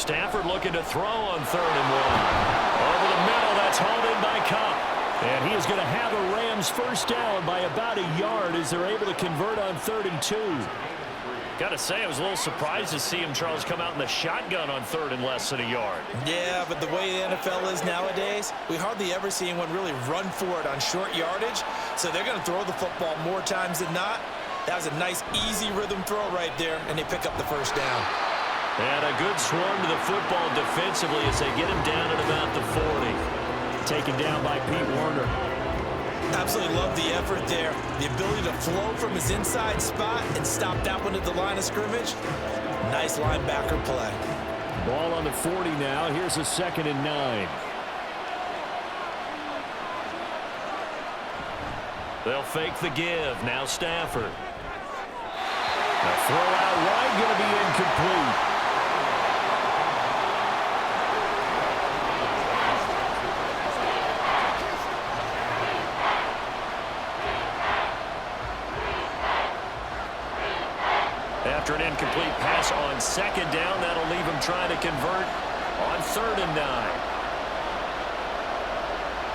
Stafford looking to throw on 3rd and 1. Over the middle, that's hauled in by Cup. And he is going to have a Rams first down by about a yard as they're able to convert on 3rd and 2. Got to say, I was a little surprised to see him, Charles, come out in the shotgun on 3rd and less than a yard. Yeah, but the way the NFL is nowadays, we hardly ever see anyone really run for it on short yardage. So they're going to throw the football more times than not. That was a nice, easy rhythm throw right there, and they pick up the first down. And a good swarm to the football defensively as they get him down at about the 40. Taken down by Pete Werner. Absolutely love the effort there. The ability to flow from his inside spot and stop that one at the line of scrimmage. Nice linebacker play. Ball on the 40 now. Here's a 2nd and 9. They'll fake the give. Now Stafford. The throw out wide going to be incomplete. After an incomplete pass on 2nd down, that'll leave him trying to convert on 3rd and 9.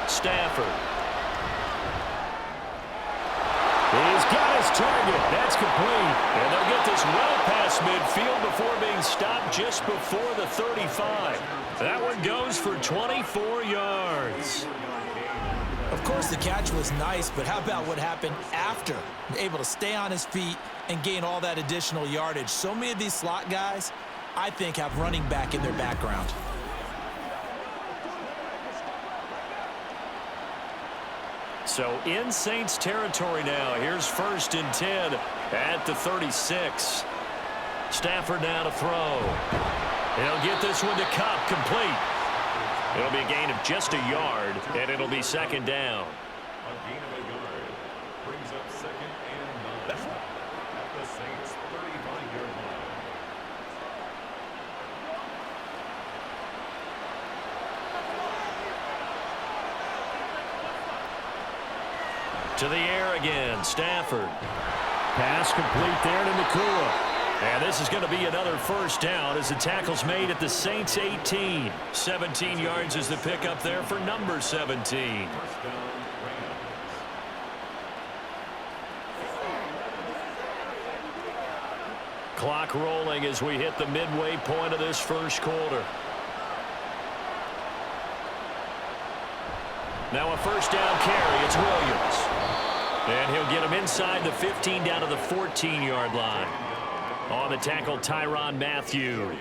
Stafford. He's got his target. That's complete. And they'll get this well past midfield before being stopped just before the 35. That one goes for 24 yards. Of course, the catch was nice, but how about what happened after? Able to stay on his feet and gain all that additional yardage. So many of these slot guys, I think, have running back in their background. So in Saints territory now. Here's 1st and 10 at the 36. Stafford now to throw. He'll get this one to Cup, complete. It'll be a gain of just a yard, and it'll be 2nd down. A gain of a yard brings up 2nd and 9 at the Saints' 35-yard line. To the air again, Stafford. Pass complete there to Nakua. And this is going to be another first down as the tackle's made at the Saints' 18. 17 yards is the pickup there for number 17. Clock rolling as we hit the midway point of this first quarter. Now a first down carry. It's Williams. And he'll get him inside the 15 down to the 14-yard line. On the tackle, Tyrann Mathieu.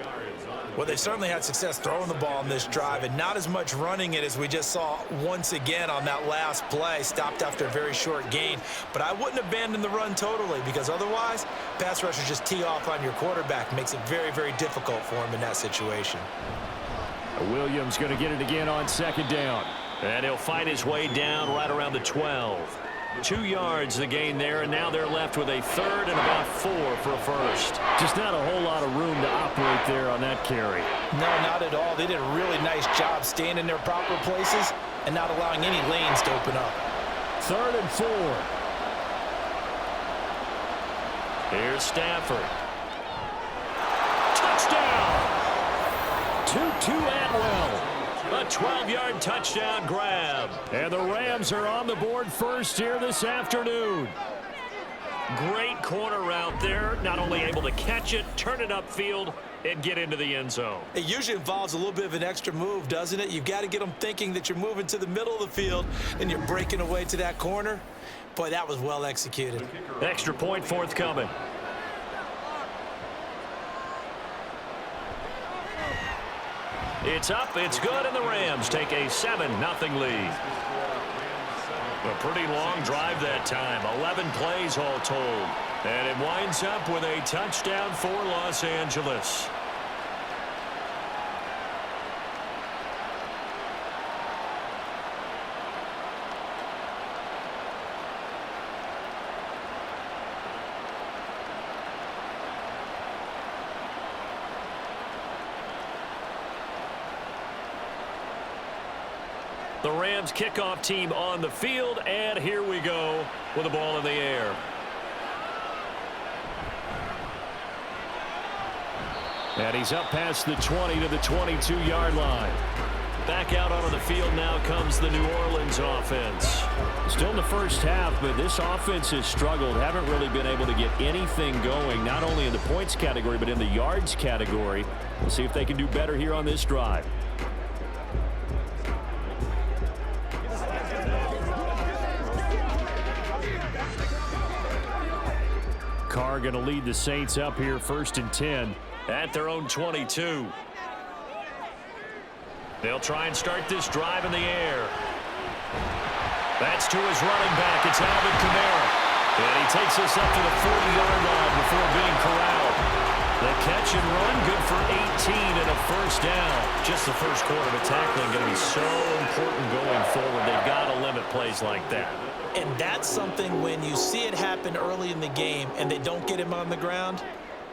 Well, they've certainly had success throwing the ball in this drive and not as much running it as we just saw once again on that last play. Stopped after a very short gain. But I wouldn't abandon the run totally because otherwise, pass rushers just tee off on your quarterback. Makes it very, very difficult for him in that situation. Williams going to get it again on 2nd down. And he'll fight his way down right around the 12. 2 yards the gain there, and now they're left with a 3rd and about 4 for a first. Just not a whole lot of room to operate there on that carry. No, not at all. They did a really nice job staying in their proper places and not allowing any lanes to open up. 3rd and 4. Here's Stafford. Touchdown! Tutu Atwell. A 12-yard touchdown grab. And the Rams are on the board first here this afternoon. Great corner route there. Not only able to catch it, turn it upfield, and get into the end zone. It usually involves a little bit of an extra move, doesn't it? You've got to get them thinking that you're moving to the middle of the field and you're breaking away to that corner. Boy, that was well executed. Extra point forthcoming. It's up, it's good, and the Rams take a 7-0 lead. A pretty long drive that time, 11 plays all told. And it winds up with a touchdown for Los Angeles. The Rams kickoff team on the field, and here we go with the ball in the air. And he's up past the 20 to the 22-yard line. Back out onto the field now comes the New Orleans offense. Still in the first half, but this offense has struggled. Haven't really been able to get anything going, not only in the points category, but in the yards category. We'll see if they can do better here on this drive. Carr going to lead the Saints up here 1st and 10 at their own 22. They'll try and start this drive in the air. That's to his running back. It's Alvin Kamara. And he takes us up to the 40-yard line before being corralled. The catch and run, good for 18 and a first down. Just the first quarter, but tackling going to be so important going forward. They've got to limit plays like that. And that's something when you see it happen early in the game and they don't get him on the ground,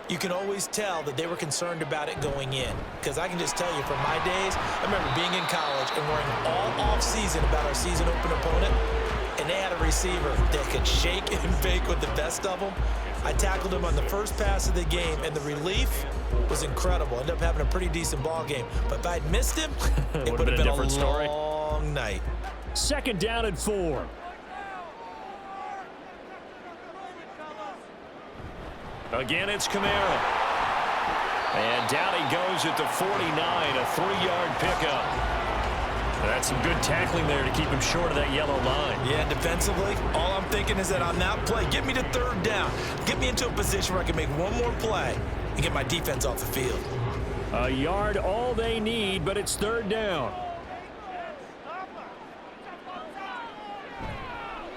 you can always tell that they were concerned about it going in. Because I can just tell you from my days, I remember being in college and worrying all off-season about our season open opponent, and they had a receiver that could shake and bake with the best of them. I tackled him on the first pass of the game, and the relief was incredible. Ended up having a pretty decent ball game. But if I'd missed him, it would have been a different story. Long night. 2nd down and 4. Again, it's Kamara. And down he goes at the 49, a 3-yard pickup. That's some good tackling there to keep him short of that yellow line. Yeah, defensively, all I'm thinking is that on that play, get me to 3rd down. Get me into a position where I can make one more play and get my defense off the field. A yard all they need, but it's 3rd down.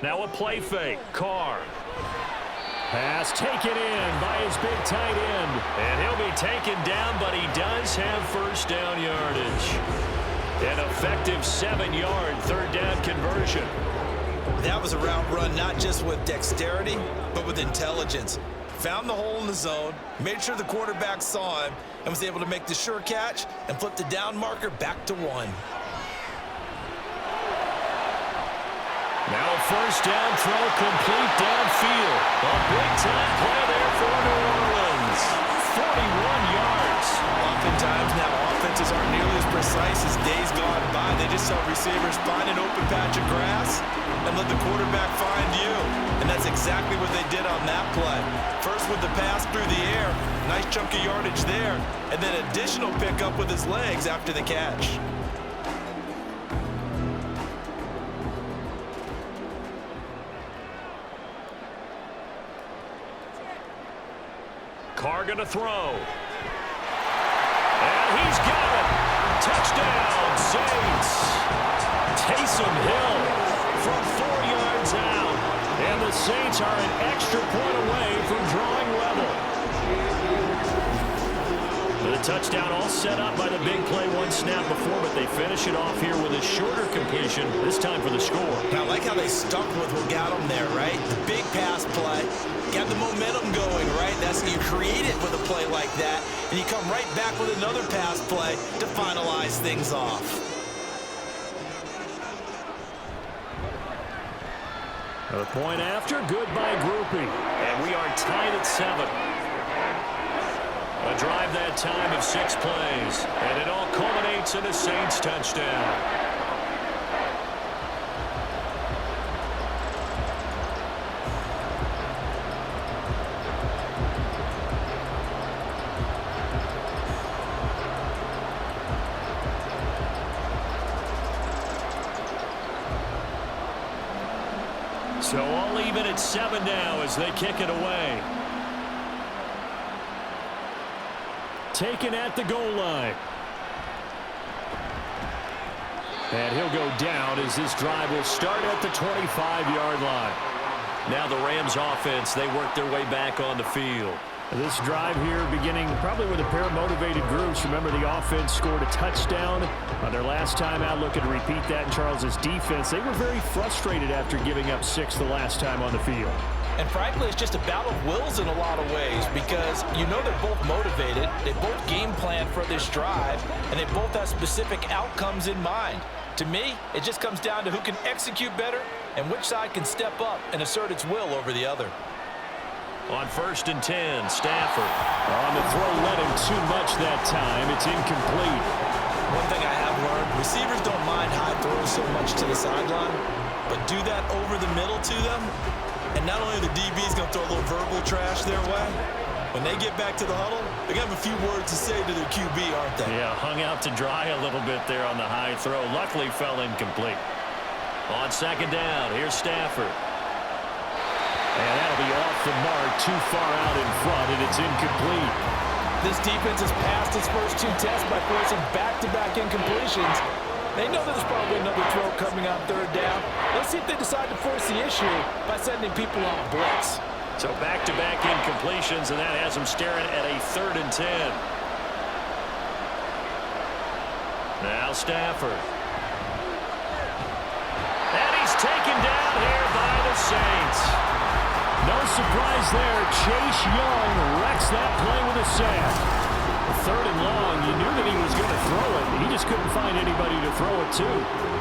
Now a play fake. Carr. Pass taken in by his big tight end. And he'll be taken down, but he does have 1st down yardage. An effective 7-yard 3rd down conversion. That was a route run not just with dexterity, but with intelligence. Found the hole in the zone, made sure the quarterback saw him, and was able to make the sure catch and flip the down marker back to 1. Now a 1st down throw complete downfield. A big-time play there for New Orleans. 41 yards. Oftentimes now offenses aren't nearly as precise as days gone by. They just saw receivers find an open patch of grass and let the quarterback find you. And that's exactly what they did on that play. First with the pass through the air, nice chunk of yardage there, and then additional pickup with his legs after the catch. Carr going to throw. And he's got it. Touchdown, Saints. Taysom Hill from 4 yards out. And the Saints are an extra point away from drawing level. The touchdown all set up by the big play 1 snap before, but they finish it off here with a shorter completion, this time for the score. Now, I like how they stuck with what got them there, right? The big pass play. Got the momentum going, right? That's you create it with a play like that, and you come right back with another pass play to finalize things off. A point after, good by grouping. And we are tied at 7. A drive that time of 6 plays, and it all culminates in a Saints touchdown. So all even at 7 now as they kick it away. Taken at the goal line. And he'll go down as this drive will start at the 25-yard line. Now the Rams offense, they work their way back on the field. This drive here beginning probably with a pair of motivated groups. Remember, the offense scored a touchdown on their last time out, looking to repeat that in Charles's defense. They were very frustrated after giving up 6 the last time on the field. And frankly, it's just a battle of wills in a lot of ways because you know they're both motivated, they both game plan for this drive, and they both have specific outcomes in mind. To me, it just comes down to who can execute better and which side can step up and assert its will over the other. On 1st and 10, Stafford. On the throw, led him too much that time. It's incomplete. One thing I have learned, receivers don't mind high throws so much to the sideline, but do that over the middle to them, and not only are the DBs going to throw a little verbal trash their way, when they get back to the huddle, they're going to have a few words to say to their QB, aren't they? Yeah, hung out to dry a little bit there on the high throw. Luckily fell incomplete. On 2nd down, here's Stafford. And that'll be off the mark, too far out in front, and it's incomplete. This defense has passed its first 2 tests by forcing back-to-back incompletions. They know that there's probably another throw coming on 3rd down. Let's see if they decide to force the issue by sending people on blitz. So back-to-back incompletions, and that has them staring at a 3rd and 10. Now Stafford. And he's taken down here by the Saints. No surprise there. Chase Young wrecks that play with a sack. 3rd and long, you knew that he was going to throw it. He just couldn't find anybody to throw it to.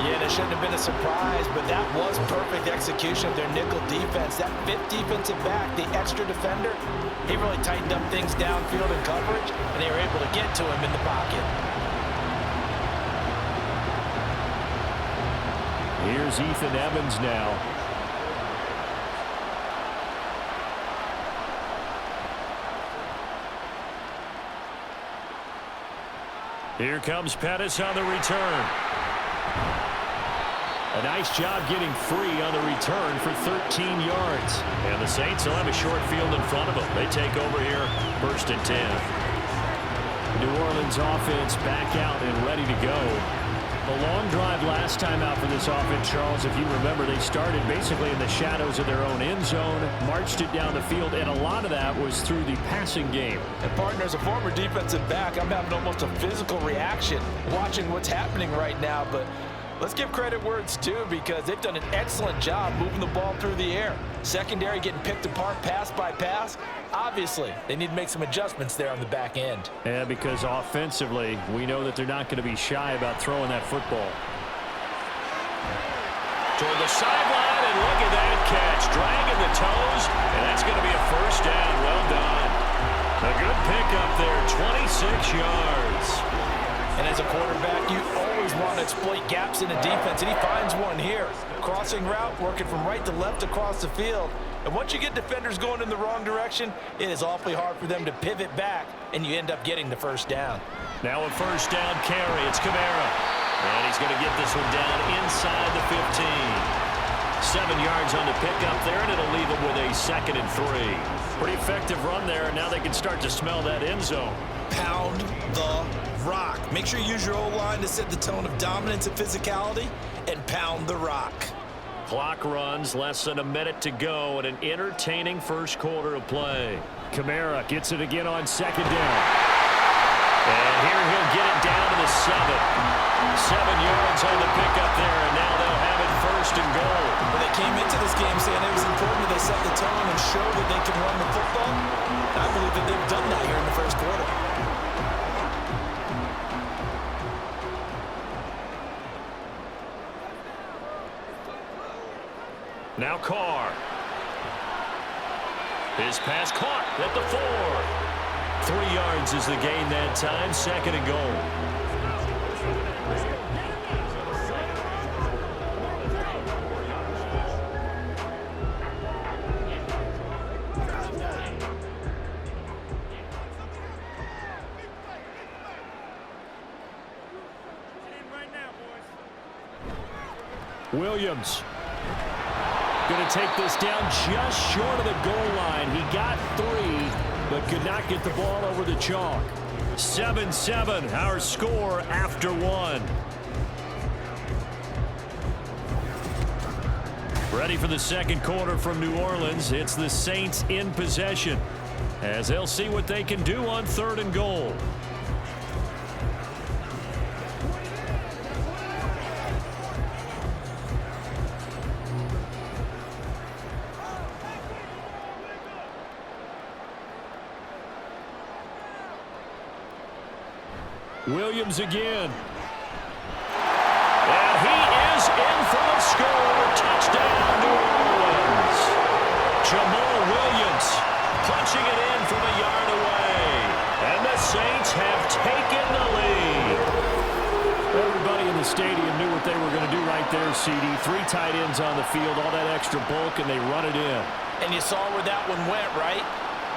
Yeah, and it shouldn't have been a surprise, but that was perfect execution of their nickel defense. That 5th defensive back, the extra defender, he really tightened up things downfield in coverage, and they were able to get to him in the pocket. Here's Ethan Evans now. Here comes Pettis on the return. A nice job getting free on the return for 13 yards. And the Saints will have a short field in front of them. They take over here, 1st and 10. New Orleans offense back out and ready to go. A long drive last time out for this offense, Charles. If you remember, they started basically in the shadows of their own end zone, marched it down the field, and a lot of that was through the passing game. And partner, as a former defensive back, I'm having almost a physical reaction watching what's happening right now. But let's give credit where it's due, because they've done an excellent job moving the ball through the air. Secondary getting picked apart pass by pass. Obviously, they need to make some adjustments there on the back end. Yeah, because offensively, we know that they're not going to be shy about throwing that football. Toward the sideline, and look at that catch. Dragging the toes, and that's going to be a 1st down. Well done. A good pickup there, 26 yards. And as a quarterback, you always want to exploit gaps in the defense, and he finds one here. Crossing route, working from right to left across the field. And once you get defenders going in the wrong direction, it is awfully hard for them to pivot back, and you end up getting the 1st down. Now a 1st down carry. It's Kamara. And he's going to get this one down inside the 15. 7 yards on the pickup there, and it'll leave them with a 2nd and 3. Pretty effective run there, and now they can start to smell that end zone. Pound the rock. Make sure you use your O-line to set the tone of dominance and physicality, and pound the rock. Clock runs, less than a minute to go, and an entertaining 1st quarter of play. Kamara gets it again on 2nd down. And here he'll get it down to the 7. 7 yards on the pickup there, and now they'll have it 1st and goal. Well, they came into this game saying it was important that they set the tone and show that they can run the football. I believe that they've done that here in the 1st quarter. Now Carr. His pass caught at the 4. 3 yards is the gain that time. 2nd and goal. Williams. Going to take this down just short of the goal line. He got 3, but could not get the ball over the chalk. 7-7, our score after 1. Ready for the 2nd quarter from New Orleans. It's the Saints in possession, as they'll see what they can do on 3rd and goal. Williams again. And he is in for the score. Touchdown, New Orleans. Jamal Williams pushing it in from a yard away. And the Saints have taken the lead. Everybody in the stadium knew what they were going to do right there, CD. 3 tight ends on the field, all that extra bulk, and they run it in. And you saw where that one went, right?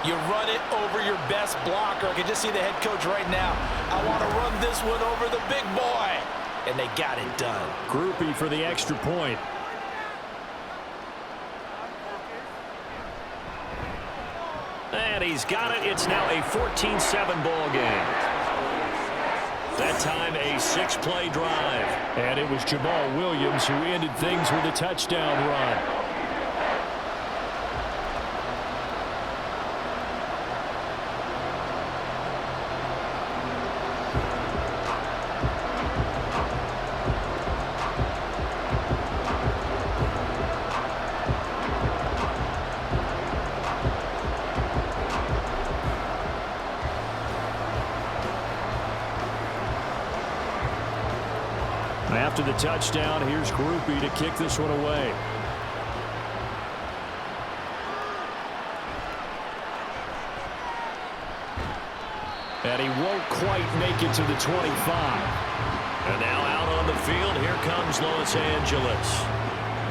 You run it over your best blocker. I can just see the head coach right now. I want to run this one over the big boy. And they got it done. Groupie for the extra point. And he's got it. It's now a 14-7 ball game. That time a 6-play drive. And it was Jamal Williams who ended things with a touchdown run. After the touchdown, here's Groupie to kick this one away. And he won't quite make it to the 25. And now out on the field, here comes Los Angeles.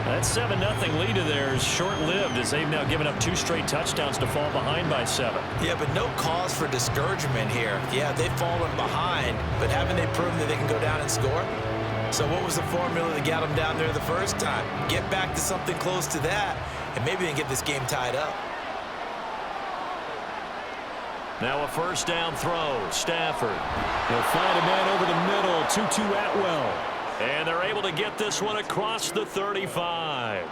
That 7-0 lead of theirs is short-lived as they've now given up 2 straight touchdowns to fall behind by 7. Yeah, but no cause for discouragement here. Yeah, they've fallen behind, but haven't they proven that they can go down and score? So what was the formula that got them down there the first time? Get back to something close to that, and maybe they can get this game tied up. Now a first down throw. Stafford. He'll find a man over the middle. 2-2 Atwell. And they're able to get this one across the 35.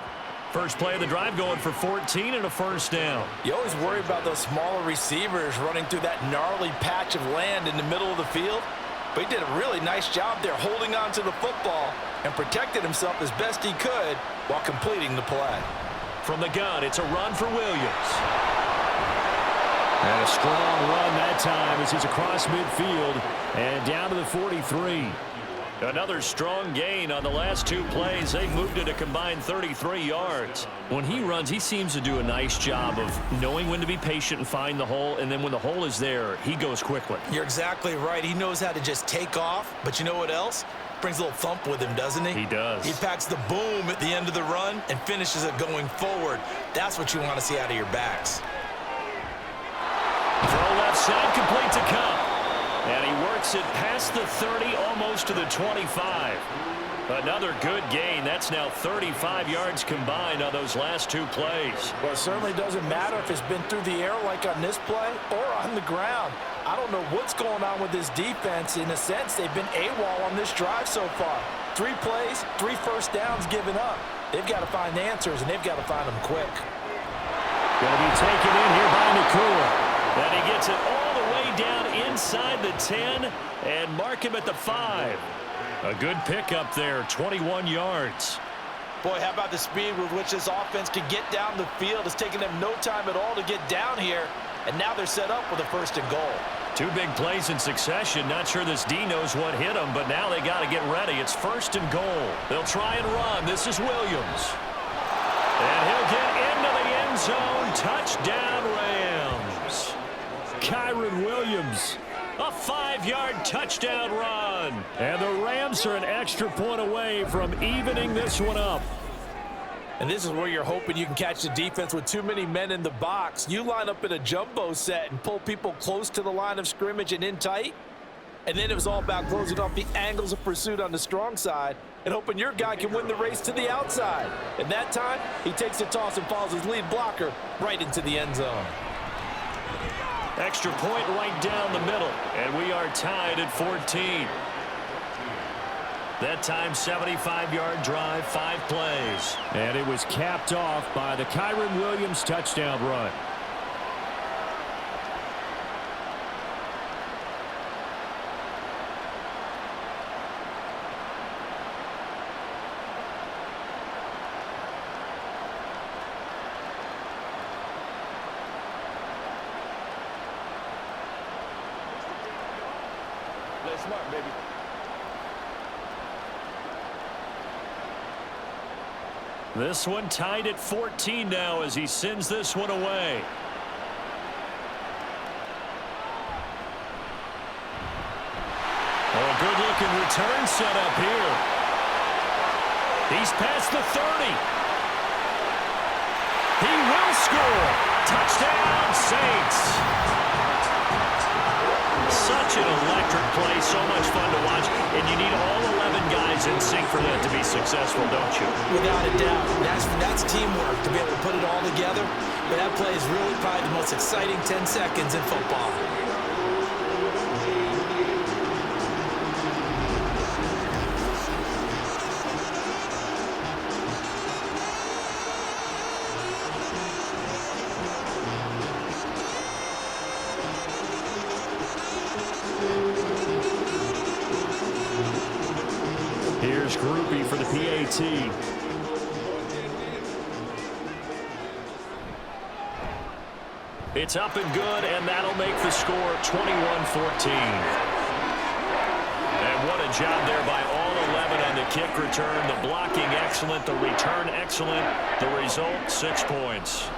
First play of the drive going for 14 and a first down. You always worry about those smaller receivers running through that gnarly patch of land in the middle of the field. But he did a really nice job there holding on to the football and protected himself as best he could while completing the play. From the gun, it's a run for Williams. And a strong run that time as he's across midfield and down to the 43. Another strong gain on the last 2 plays. They've moved it a combined 33 yards. When he runs, he seems to do a nice job of knowing when to be patient and find the hole, and then when the hole is there, he goes quickly. You're exactly right. He knows how to just take off, but you know what else? Brings a little thump with him, doesn't he? He does. He packs the boom at the end of the run and finishes it going forward. That's what you want to see out of your backs. Throw left side, complete to Cup. And he works it past the 30, almost to the 25. Another good gain. That's now 35 yards combined on those last 2 plays. Well, it certainly doesn't matter if it's been through the air like on this play or on the ground. I don't know what's going on with this defense. In a sense, they've been AWOL on this drive so far. 3 plays, 3 first downs given up. They've got to find answers, and they've got to find them quick. Going to be taken in here by Nakua. And he gets it all the way down inside the 10 and mark him at the 5. A good pickup there, 21 yards. Boy, how about the speed with which this offense can get down the field? It's taken them no time at all to get down here, and now they're set up with a 1st and goal. 2 big plays in succession. Not sure this D knows what hit him, but now they got to get ready. It's 1st and goal. They'll try and run. This is Williams. And he'll get into the end zone. Touchdown, Rams. Kyron Williams. A 5-yard touchdown run. And the Rams are an extra point away from evening this one up. And this is where you're hoping you can catch the defense with too many men in the box. You line up in a jumbo set and pull people close to the line of scrimmage and in tight. And then it was all about closing off the angles of pursuit on the strong side and hoping your guy can win the race to the outside. And that time, he takes a toss and follows his lead blocker right into the end zone. Extra point right down the middle. And we are tied at 14. That time, 75-yard drive, 5 plays. And it was capped off by the Kyron Williams touchdown run. Play smart, baby. This one tied at 14 now as he sends this one away. Good-looking return set up here. He's past the 30. He will score. Touchdown, Saints. Such an electric play, so much fun to watch, and you need all 11 guys in sync for that to be successful, don't you? Without a doubt. That's teamwork to be able to put it all together. But that play is really probably the most exciting 10 seconds in football. Here's Groupie for the PAT. It's up and good, and that'll make the score 21-14. And what a job there by all 11 on the kick return. The blocking excellent, the return excellent. The result, 6 points.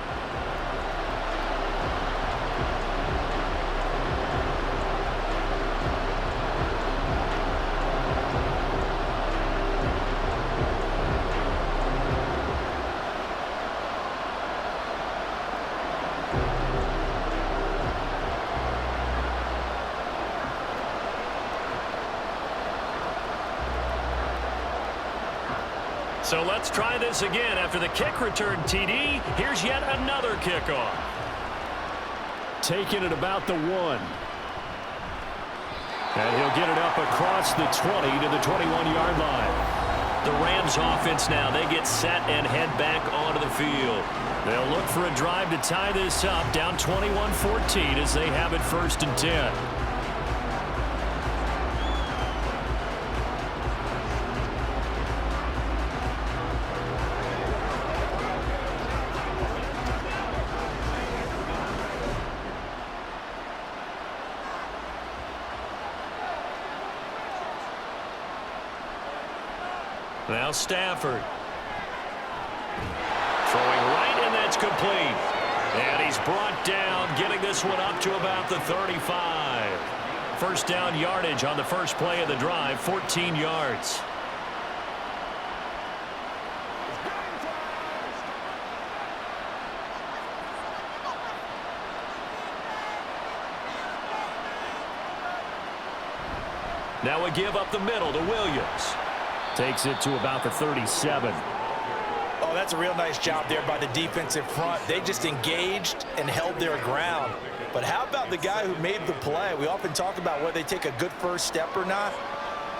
So let's try this again. After the kick return TD, here's yet another kickoff. Taking it about the 1. And he'll get it up across the 20 to the 21-yard line. The Rams offense now, they get set and head back onto the field. They'll look for a drive to tie this up, down 21-14 as they have it 1st and 10. Now Stafford. Throwing right, and that's complete. And he's brought down, getting this one up to about the 35. First down yardage on the first play of the drive, 14 yards. Now we give up the middle to Williams. Takes it to about the 37. Oh, that's a real nice job there by the defensive front. They just engaged and held their ground. But how about the guy who made the play? We often talk about whether they take a good first step or not.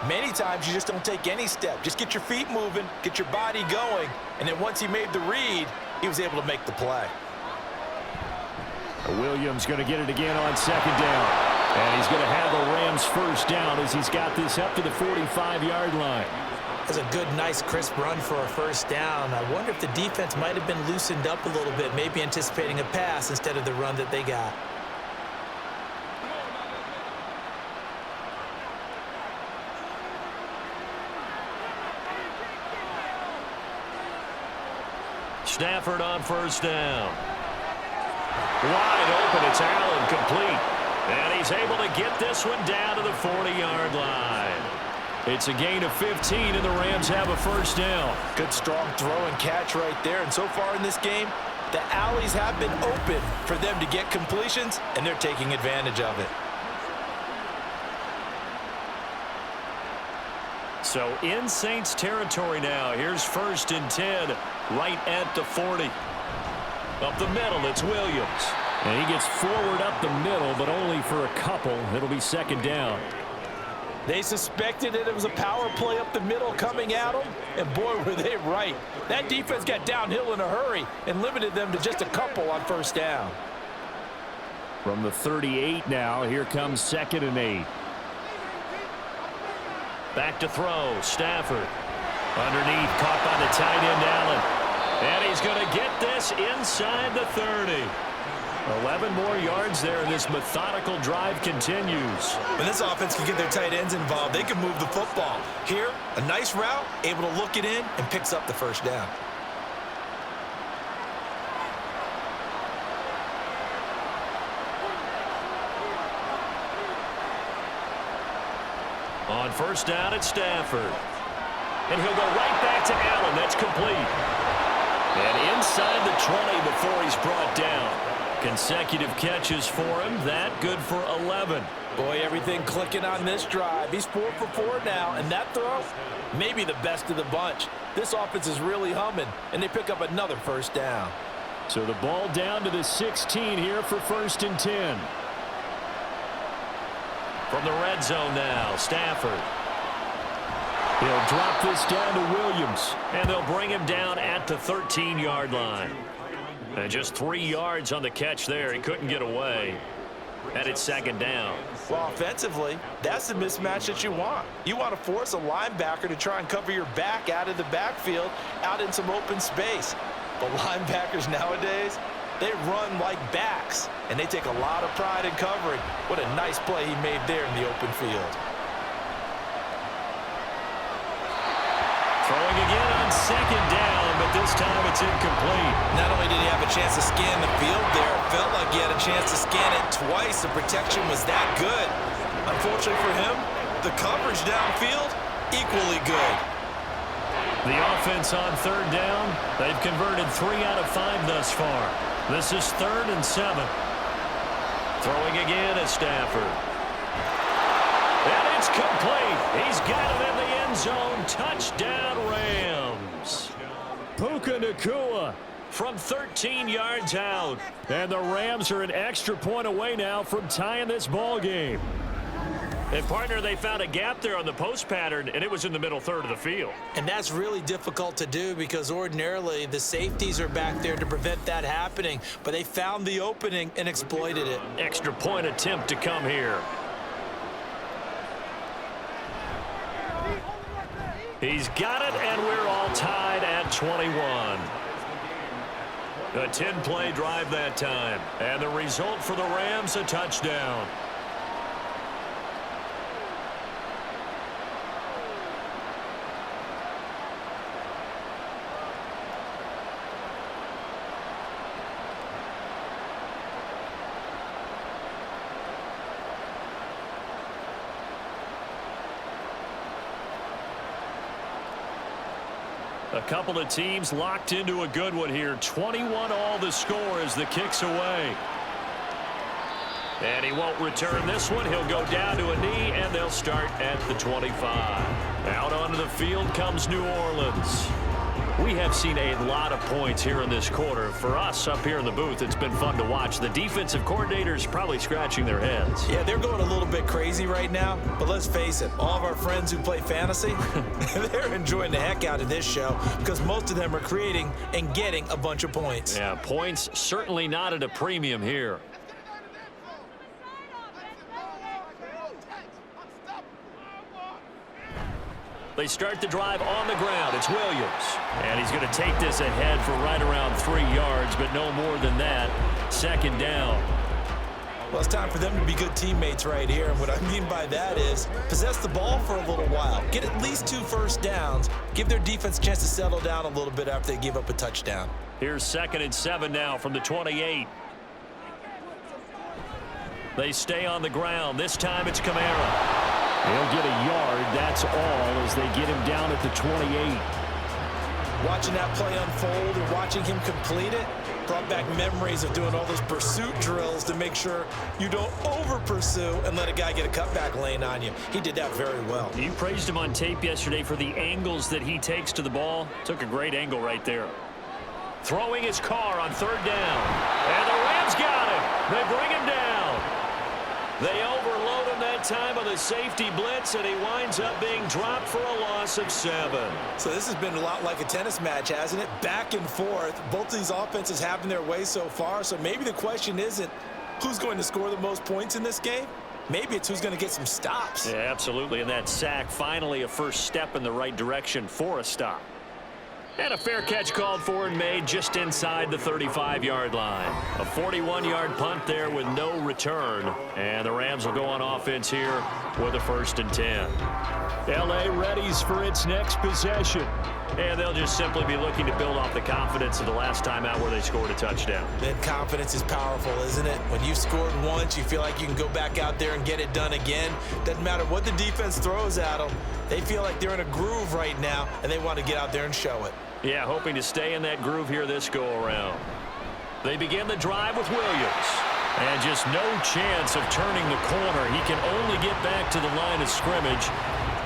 Many times you just don't take any step. Just get your feet moving, get your body going, and then once he made the read, he was able to make the play. Williams going to get it again on 2nd down. And he's going to have the Rams first down as he's got this up to the 45-yard line. That's a good, nice, crisp run for a first down. I wonder if the defense might have been loosened up a little bit, maybe anticipating a pass instead of the run that they got. Stafford on first down. Wide open, it's Allen, complete. And he's able to get this one down to the 40-yard line. It's a gain of 15, and the Rams have a first down. Good, strong throw and catch right there. And so far in this game, the alleys have been open for them to get completions, and they're taking advantage of it. So in Saints territory now. Here's 1st and 10, right at the 40. Up the middle, it's Williams. And he gets forward up the middle, but only for a couple. It'll be 2nd down. They suspected that it was a power play up the middle coming at them, and boy, were they right. That defense got downhill in a hurry and limited them to just a couple on first down. From the 38 now, here comes 2nd and 8. Back to throw, Stafford. Underneath, caught by the tight end, Allen. And he's going to get this inside the 30. 11 more yards there, and this methodical drive continues. When this offense can get their tight ends involved, they can move the football. Here, a nice route, able to look it in, and picks up the first down. On first down at Stafford. And he'll go right back to Allen. That's complete. And inside the 20 before he's brought down. Consecutive catches for him. That good for 11. Boy, everything clicking on this drive. He's 4 for 4 now, and that throw, maybe the best of the bunch. This offense is really humming, and they pick up another first down. So the ball down to the 16 here for 1st and 10. From the red zone now, Stafford. He'll drop this down to Williams, and they'll bring him down at the 13-yard line. And just 3 yards on the catch there. He couldn't get away. And it's 2nd down. Well, offensively, that's the mismatch that you want. You want to force a linebacker to try and cover your back out of the backfield, out in some open space. But linebackers nowadays, they run like backs, and they take a lot of pride in covering. What a nice play he made there in the open field. Throwing again on 2nd down, but this time it's incomplete. Not only did he have a chance to scan the field there, it felt like he had a chance to scan it twice. The protection was that good. Unfortunately for him, the coverage downfield, equally good. The offense on 3rd down, they've converted 3 out of 5 thus far. This is 3rd and 7. Throwing again at Stafford. And it's complete. He's got it in the end zone. Touchdown, Rams. Puka Nacua from 13 yards out. And the Rams are an extra point away now from tying this ball game. And, partner, they found a gap there on the post pattern, and it was in the middle third of the field. And that's really difficult to do because ordinarily the safeties are back there to prevent that happening. But they found the opening and exploited it. Extra point attempt to come here. He's got it, and we're all tied at 21. A 10-play drive that time. And the result for the Rams, a touchdown. A couple of teams locked into a good one here. 21 all the score as the kick's away. And he won't return this one. He'll go down to a knee, and they'll start at the 25. Out onto the field comes New Orleans. We have seen a lot of points here in this quarter. For us up here in the booth, it's been fun to watch. The defensive coordinators probably scratching their heads. Yeah, they're going a little bit crazy right now. But let's face it, all of our friends who play fantasy, they're enjoying the heck out of this show because most of them are creating and getting a bunch of points. Yeah, points certainly not at a premium here. They start the drive on the ground. It's Williams. And he's going to take this ahead for right around 3 yards, but no more than that. 2nd down. Well, it's time for them to be good teammates right here. And what I mean by that is possess the ball for a little while. Get at least 2 first downs. Give their defense a chance to settle down a little bit after they give up a touchdown. Here's 2nd and 7 now from the 28. They stay on the ground. This time it's Kamara. He'll get a yard, that's all, as they get him down at the 28. Watching that play unfold and watching him complete it brought back memories of doing all those pursuit drills to make sure you don't over-pursue and let a guy get a cutback lane on you. He did that very well. You praised him on tape yesterday for the angles that he takes to the ball. Took a great angle right there. Throwing his car on 3rd down. And the Rams got him. They bring him down. They overload him that time on the safety blitz, and he winds up being dropped for a loss of 7. So this has been a lot like a tennis match, hasn't it? Back and forth. Both of these offenses having their way so far, so maybe the question isn't who's going to score the most points in this game. Maybe it's who's going to get some stops. Yeah, absolutely, and that sack finally a first step in the right direction for a stop. And a fair catch called for and made just inside the 35-yard line. A 41-yard punt there with no return. And the Rams will go on offense here with a 1st and 10. L.A. readies for its next possession. And they'll just simply be looking to build off the confidence of the last time out where they scored a touchdown. That confidence is powerful, isn't it? When you've scored once, you feel like you can go back out there and get it done again. Doesn't matter what the defense throws at them. They feel like they're in a groove right now, and they want to get out there and show it. Yeah, hoping to stay in that groove here this go-around. They begin the drive with Williams. And just no chance of turning the corner. He can only get back to the line of scrimmage.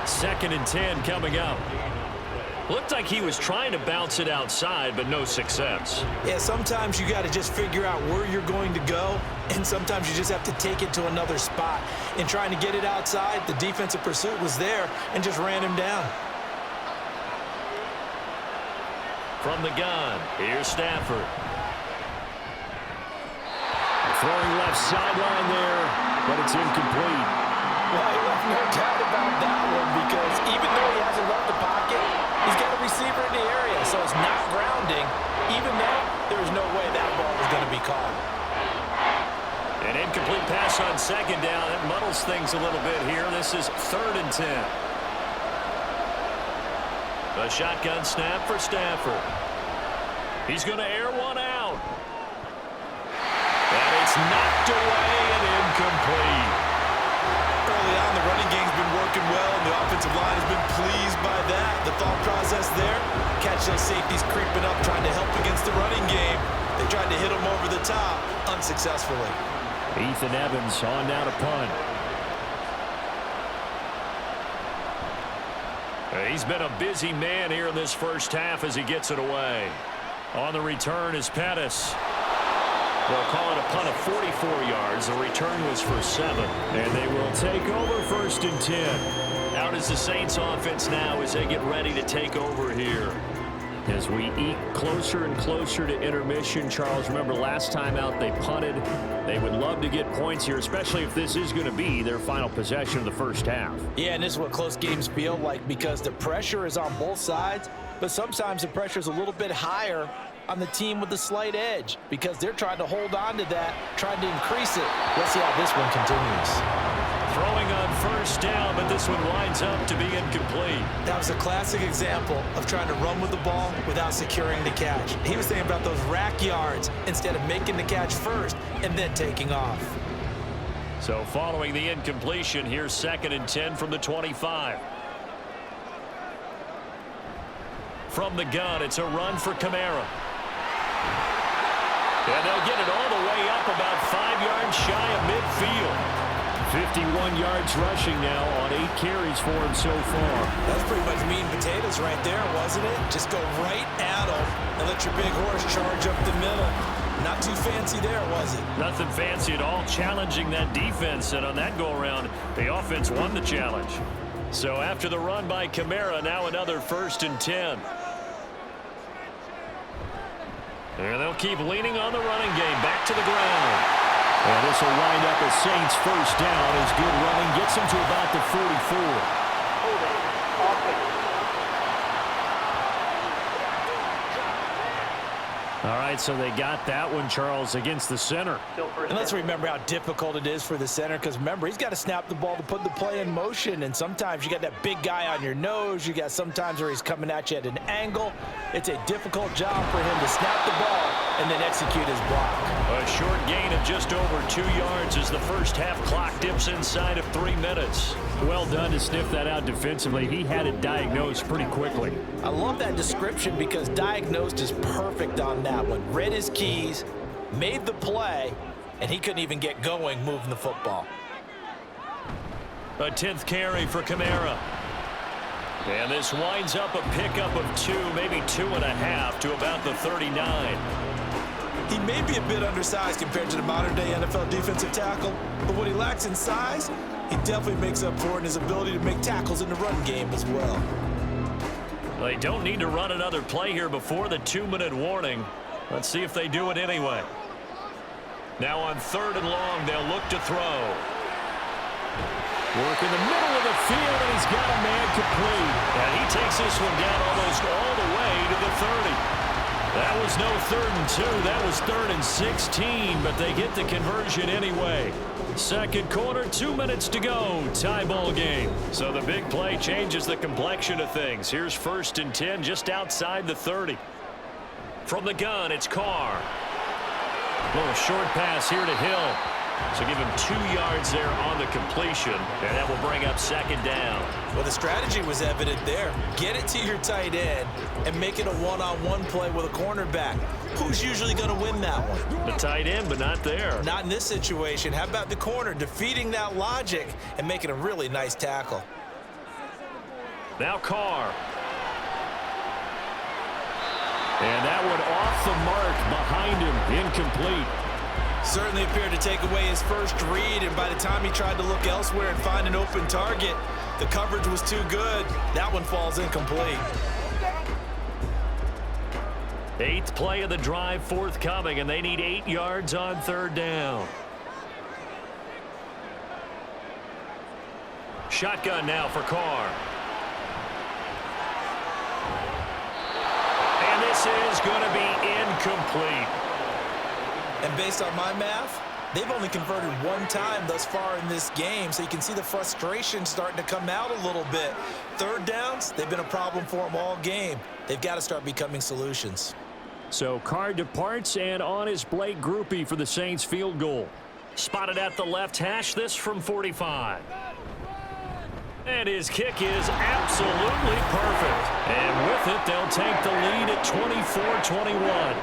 2nd and 10 coming up. Looked like he was trying to bounce it outside, but no success. Yeah, sometimes you got to just figure out where you're going to go, and sometimes you just have to take it to another spot. In trying to get it outside, the defensive pursuit was there and just ran him down. From the gun, here's Stafford. Throwing left sideline there, but it's incomplete. Well, you have no doubt about that one because even though he hasn't left the pocket, he's got a receiver in the area, so it's not grounding. Even though there's no way that ball is going to be caught. An incomplete pass on 2nd down. That muddles things a little bit here. This is 3rd and 10. A shotgun snap for Stafford. He's going to air one out. And it's knocked away and incomplete. Early on, the running game's been working well, and the offensive line has been pleased by that. The thought process there, catch those safeties creeping up, trying to help against the running game. They tried to hit them over the top, unsuccessfully. Ethan Evans on now to punt. He's been a busy man here in this first half as he gets it away. On the return is Pettis. They'll call it a punt of 44 yards. The return was for 7. And they will take over 1st and 10. Out is the Saints offense now as they get ready to take over here. As we eke closer and closer to intermission, Charles, remember last time out they punted. They would love to get points here, especially if this is going to be their final possession of the first half. Yeah, and this is what close games feel like because the pressure is on both sides, but sometimes the pressure is a little bit higher on the team with the slight edge because they're trying to hold on to that, trying to increase it. Let's see how this one continues. Throwing on 1st down, but this one winds up to be incomplete. That was a classic example of trying to run with the ball without securing the catch. He was thinking about those rack yards instead of making the catch first and then taking off. So following the incompletion, here's 2nd and 10 from the 25. From the gun, it's a run for Kamara. And they'll get it all the way up about 5 yards shy of midfield. 51 yards rushing now on 8 carries for him so far. That's pretty much meat and potatoes right there, wasn't it? Just go right at him and let your big horse charge up the middle. Not too fancy there, was it? Nothing fancy at all, challenging that defense. And on that go-around, the offense won the challenge. So after the run by Kamara, now another 1st and 10. And they'll keep leaning on the running game. Back to the ground. And this will wind up as Saints 1st down as good running gets them to about the 44. All right, so they got that one, Charles, against the center. And let's remember how difficult it is for the center because, remember, he's got to snap the ball to put the play in motion. And sometimes you got that big guy on your nose. You got sometimes where he's coming at you at an angle. It's a difficult job for him to snap the ball and then execute his block. A short gain of just over 2 yards as the first half clock dips inside of 3 minutes. Well done to sniff that out defensively. He had it diagnosed pretty quickly. I love that description because diagnosed is perfect on that one. Read his keys, made the play, and he couldn't even get going moving the football. A 10th carry for Kamara. And this winds up a pickup of 2, maybe 2.5 to about the 39. He may be a bit undersized compared to the modern-day NFL defensive tackle, but what he lacks in size, he definitely makes up for it in his ability to make tackles in the run game as well. They don't need to run another play here before the 2-minute warning. Let's see if they do it anyway. Now on 3rd and long, they'll look to throw. Work in the middle of the field, and he's got a man complete. And he takes this one down almost all the way to the 30. That was no 3rd and 2. That was 3rd and 16, but they get the conversion anyway. Second quarter, 2 minutes to go. Tie ball game. So the big play changes the complexion of things. Here's 1st and 10 just outside the 30. From the gun, it's Carr. A little short pass here to Hill. So give him 2 yards there on the completion, and that will bring up 2nd down. Well, the strategy was evident there. Get it to your tight end and make it a one-on-one play with a cornerback. Who's usually going to win that one? The tight end, but not there. Not in this situation. How about the corner defeating that logic and making a really nice tackle? Now Carr. And that one off the mark behind him, incomplete. Certainly appeared to take away his first read, and by the time he tried to look elsewhere and find an open target, the coverage was too good. That one falls incomplete. 8th play of the drive forthcoming, and they need 8 yards on 3rd down. Shotgun now for Carr. And this is going to be incomplete. And based on my math, they've only converted 1 time thus far in this game, so you can see the frustration starting to come out a little bit. 3rd downs, they've been a problem for them all game. They've got to start becoming solutions. So Carr departs, and on is Blake Groupie for the Saints field goal. Spotted at the left hash, this from 45. And his kick is absolutely perfect. And with it, they'll take the lead at 24-21.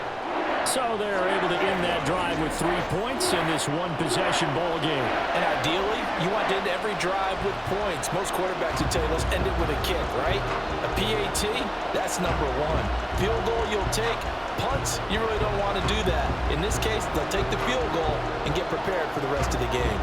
So they're able to end that drive with 3 points in this one-possession ball game. And ideally, you want to end every drive with points. Most quarterbacks would tell you, let's end it with a kick, right? A PAT, that's number 1. Field goal you'll take. Punts, you really don't want to do that. In this case, they'll take the field goal and get prepared for the rest of the game.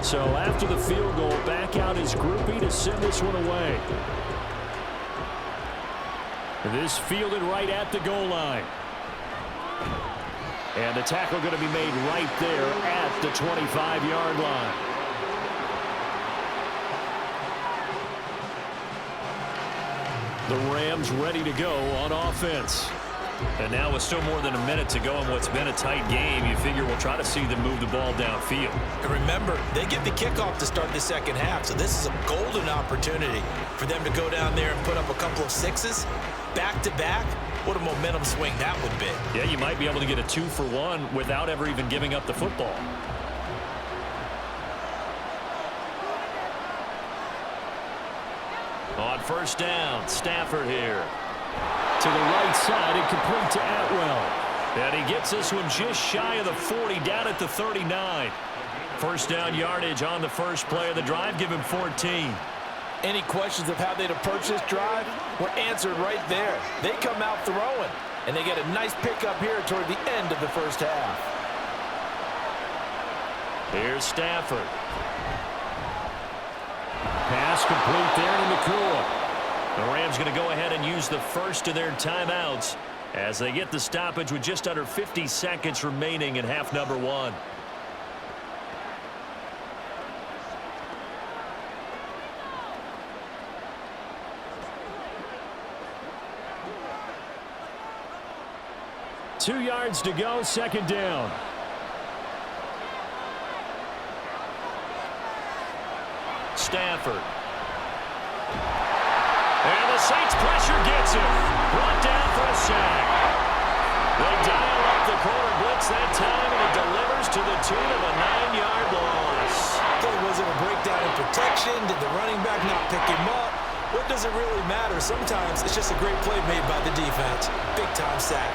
So after the field goal, back out is Groupie to send this one away. This fielded right at the goal line. And the tackle going to be made right there at the 25-yard line. The Rams ready to go on offense. And now with still more than a minute to go in what's been a tight game, you figure we'll try to see them move the ball downfield. And remember, they get the kickoff to start the second half, so this is a golden opportunity for them to go down there and put up a couple of 6s back-to-back. What a momentum swing that would be. Yeah, you might be able to get a 2-for-1 without ever even giving up the football. On 1st down, Stafford here. To the right side and complete to Atwell. And he gets this one just shy of the 40, down at the 39. 1st down yardage on the first play of the drive. Give him 14. Any questions of how they'd approach this drive were answered right there. They come out throwing, and they get a nice pickup here toward the end of the first half. Here's Stafford. Pass complete there to Nakua. The Rams going to go ahead and use the first of their timeouts as they get the stoppage with just under 50 seconds remaining in half number 1. Two yards to go, 2nd down. Stafford. And the Saints pressure gets him. Brought down for a sack. They dial up the corner blitz that time, and it delivers to the tune of a 9-yard loss. Was it a breakdown in protection? Did the running back not pick him up? What does it really matter? Sometimes it's just a great play made by the defense. Big-time sack.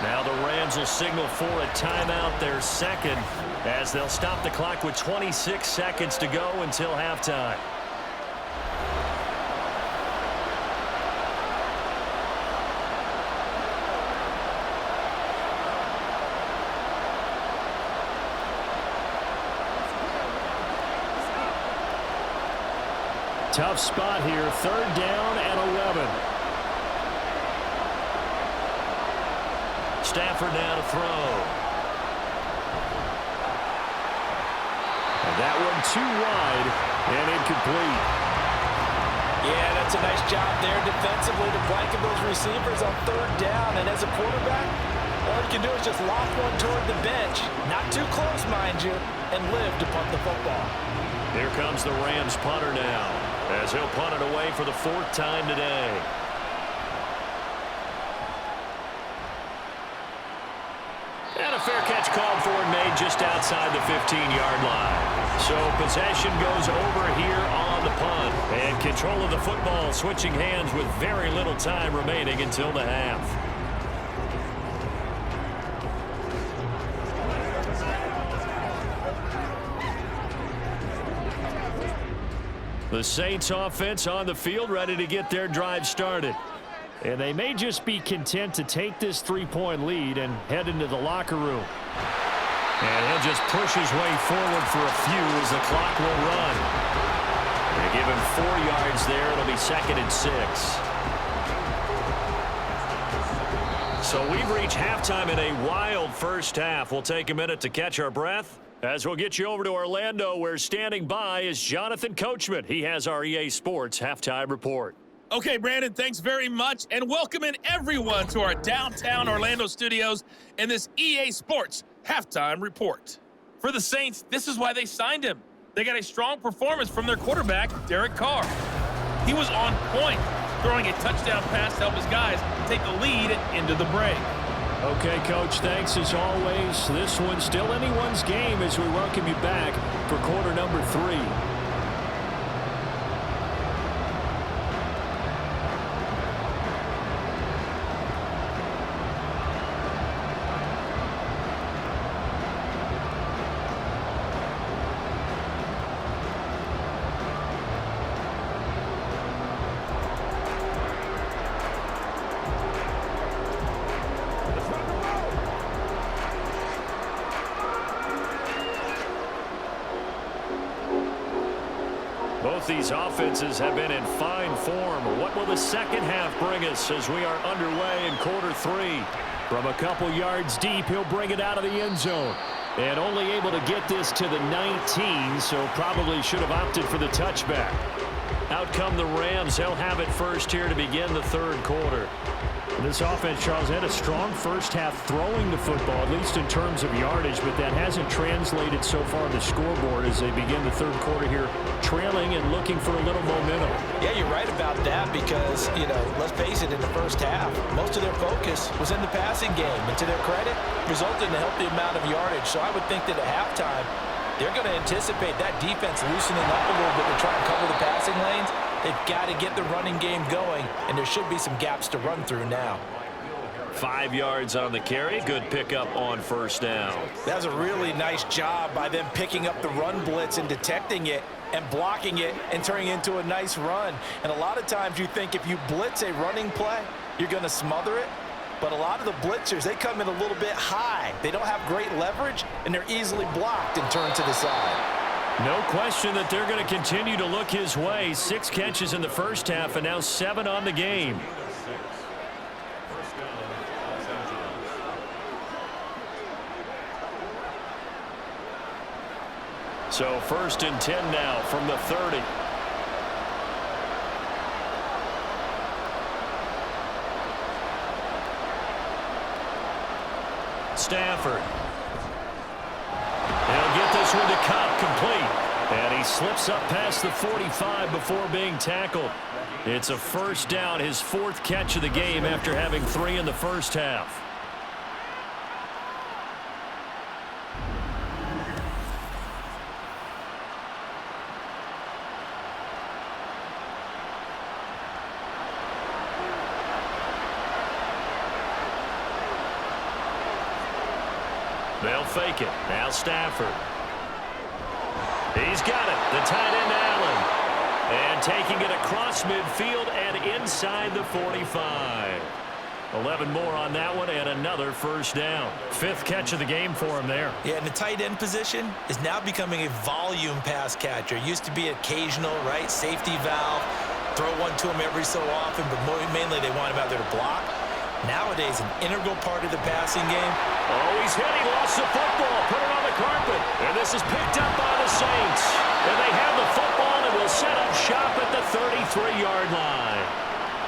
Now the Rams will signal for a timeout, their second, as they'll stop the clock with 26 seconds to go until halftime. tough spot here. 3rd down and 11. Stafford now to throw. And that one too wide and incomplete. Yeah, that's a nice job there defensively to blanket those receivers on 3rd down. And as a quarterback, all you can do is just loft one toward the bench. Not too close, mind you, and live to punt the football. Here comes the Rams punter now, as he'll punt it away for the 4th time today. And a fair catch called for and made just outside the 15-yard line. So possession goes over here on the punt. And control of the football switching hands with very little time remaining until the half. The Saints offense on the field ready to get their drive started. And they may just be content to take this 3-point lead and head into the locker room. And he'll just push his way forward for a few as the clock will run. They give him 4 yards there. It'll be 2nd and 6. So we've reached halftime in a wild first half. We'll take a minute to catch our breath as we'll get you over to Orlando, where standing by is Jonathan Coachman. He has our EA Sports halftime report. Okay, Brandon, thanks very much, and welcome in everyone to our downtown Orlando studios in this EA Sports halftime report. For the Saints, this is why they signed him. They got a strong performance from their quarterback, Derek Carr. He was on point, throwing a touchdown pass to help his guys take the lead into the break. Okay, Coach, thanks as always. This one's still anyone's game as we welcome you back for quarter number 3. Both these offenses have been in fine form. What will the second half bring us as we are underway in quarter 3? From a couple yards deep, he'll bring it out of the end zone. And only able to get this to the 19, so probably should have opted for the touchback. Out come the Rams. They'll have it first here to begin the 3rd quarter. This offense, Charles, had a strong first half throwing the football, at least in terms of yardage, but that hasn't translated so far on the scoreboard as they begin the 3rd quarter here, trailing and looking for a little momentum. Yeah, you're right about that because, let's face it, in the first half, most of their focus was in the passing game. And to their credit, resulted in a healthy amount of yardage. So I would think that at halftime, they're going to anticipate that defense loosening up a little bit to try and cover the passing lanes. They've got to get the running game going, and there should be some gaps to run through now. 5 yards on the carry. Good pickup on 1st down. That was a really nice job by them picking up the run blitz and detecting it and blocking it and turning it into a nice run. And a lot of times you think if you blitz a running play, you're going to smother it. But a lot of the blitzers, they come in a little bit high. They don't have great leverage, and they're easily blocked and turned to the side. No question that they're going to continue to look his way. 6 catches in the first half and now 7 on the game. So 1st and 10 now from the 30. Stafford. He'll get this one to Cobb, complete. And he slips up past the 45 before being tackled. It's a 1st down, his 4th catch of the game after having 3 in the first half. They'll fake it. Now Stafford. He's got it. The tight end Allen. And taking it across midfield and inside the 45. 11 more on that one and another first down. 5th catch of the game for him there. Yeah, and the tight end position is now becoming a volume pass catcher. Used to be occasional, right? Safety valve. Throw one to him every so often, but mainly they want him out there to block. Nowadays, an integral part of the passing game. Oh, he's hit. He lost the football. Put it on the carpet. And this is picked up by the Saints. And they have the football and will set up shop at the 33-yard line.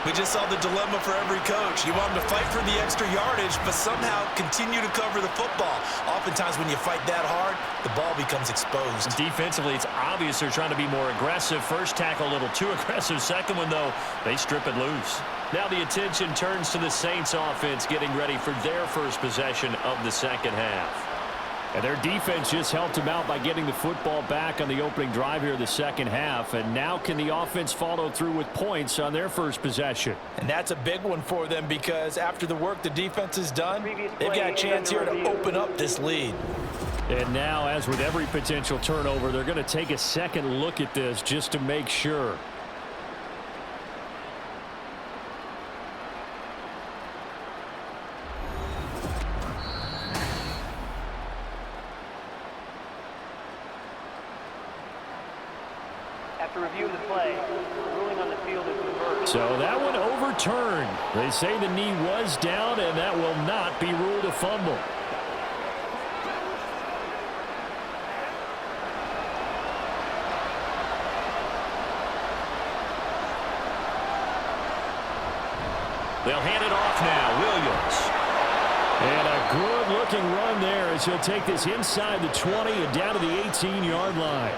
We just saw the dilemma for every coach. You want them to fight for the extra yardage, but somehow continue to cover the football. Oftentimes when you fight that hard, the ball becomes exposed. Defensively, it's obvious they're trying to be more aggressive. First tackle a little too aggressive. Second one, though, they strip it loose. Now the attention turns to the Saints offense getting ready for their first possession of the second half. And their defense just helped them out by getting the football back on the opening drive here in the second half. And now can the offense follow through with points on their first possession? And that's a big one for them because after the work the defense has done, they've got a chance here to open up this lead. And now, as with every potential turnover, they're going to take a second look at this just to make sure. After reviewing the play, ruling on the field is reversed. So that one overturned. They say the knee was down, and that will not be ruled a fumble. They'll hand it off now. Williams. And a good-looking run there as he'll take this inside the 20 and down to the 18-yard line.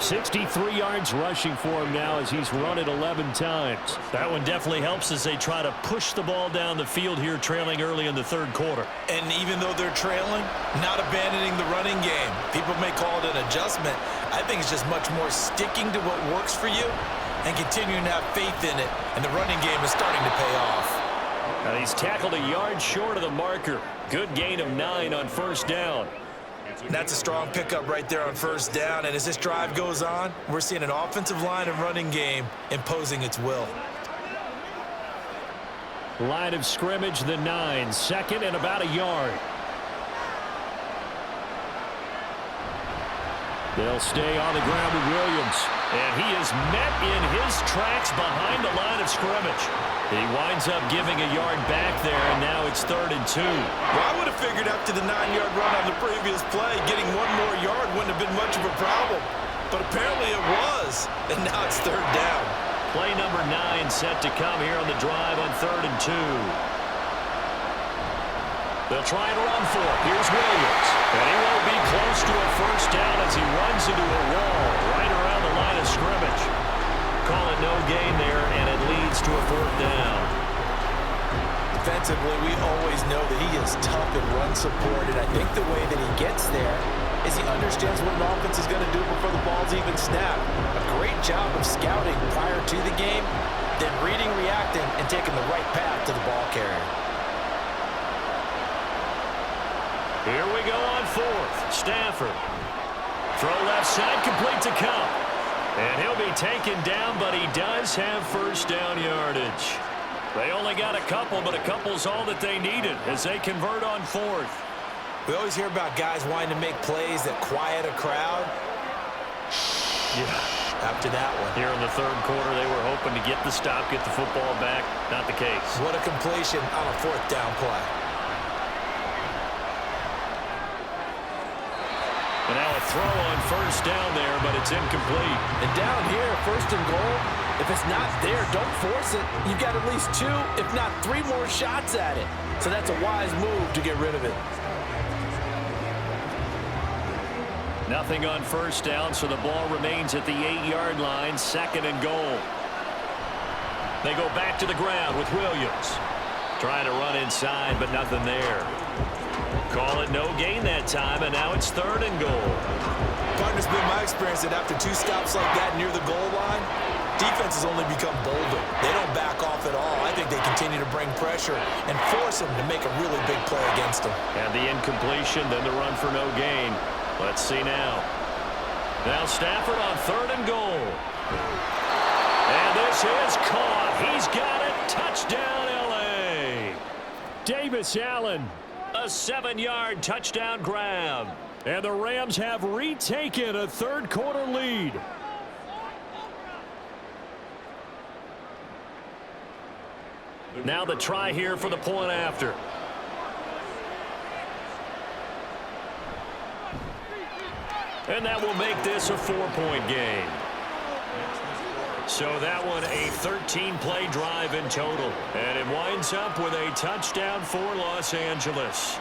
63 yards rushing for him now as he's run it 11 times. That one definitely helps as they try to push the ball down the field here, trailing early in the third quarter. And even though they're trailing, not abandoning the running game. People may call it an adjustment. I think it's just much more sticking to what works for you and continuing to have faith in it. And the running game is starting to pay off. And he's tackled a yard short of the marker. Good gain of 9 on first down. That's a strong pickup right there on first down. And as this drive goes on, we're seeing an offensive line and running game imposing its will. Line of scrimmage, the 9. Second and about a yard. They'll stay on the ground with Williams. And he is met in his tracks behind the line of scrimmage. He winds up giving a yard back there, and now it's 3rd and 2. Well, I would have figured after the 9-yard run on the previous play, getting one more yard wouldn't have been much of a problem. But apparently it was, and now it's 3rd down. Play number 9 set to come here on the drive on 3rd and 2. They'll try and run for it. Here's Williams. And he won't be close to a first down as he runs into a wall right around the line of scrimmage. Call it no gain there, and it leads to a 4th down. Defensively, we always know that he is tough in run support, and I think the way that he gets there is he understands what an offense is going to do before the ball's even snapped. A great job of scouting prior to the game, then reading, reacting, and taking the right path to the ball carrier. Here we go on 4th. Stafford. Throw left side, complete to Cup. And he'll be taken down, but he does have first down yardage. They only got a couple, but a couple's all that they needed as they convert on 4th. We always hear about guys wanting to make plays that quiet a crowd. Yeah. After that one. Here in the 3rd quarter, they were hoping to get the stop, get the football back. Not the case. What a completion on a 4th down play. And now a throw on first down there, but it's incomplete. And down here, 1st and goal, if it's not there, don't force it. You've got at least 2, if not 3 more shots at it. So that's a wise move to get rid of it. Nothing on first down, so the ball remains at the 8-yard line, 2nd and goal. They go back to the ground with Williams. Trying to run inside, but nothing there. Call it no gain that time, and now it's 3rd and goal. Partner's been my experience that after 2 stops like that near the goal line, defenses only become bolder. They don't back off at all. I think they continue to bring pressure and force them to make a really big play against them. And the incompletion, then the run for no gain. Let's see now. Now Stafford on 3rd and goal. And this is caught. He's got it. Touchdown, L.A. Davis Allen. A 7-yard touchdown grab. And the Rams have retaken a third-quarter lead. Now the try here for the point after. And that will make this a 4-point game. So that one a 13-play drive in total. And it winds up with a touchdown for Los Angeles.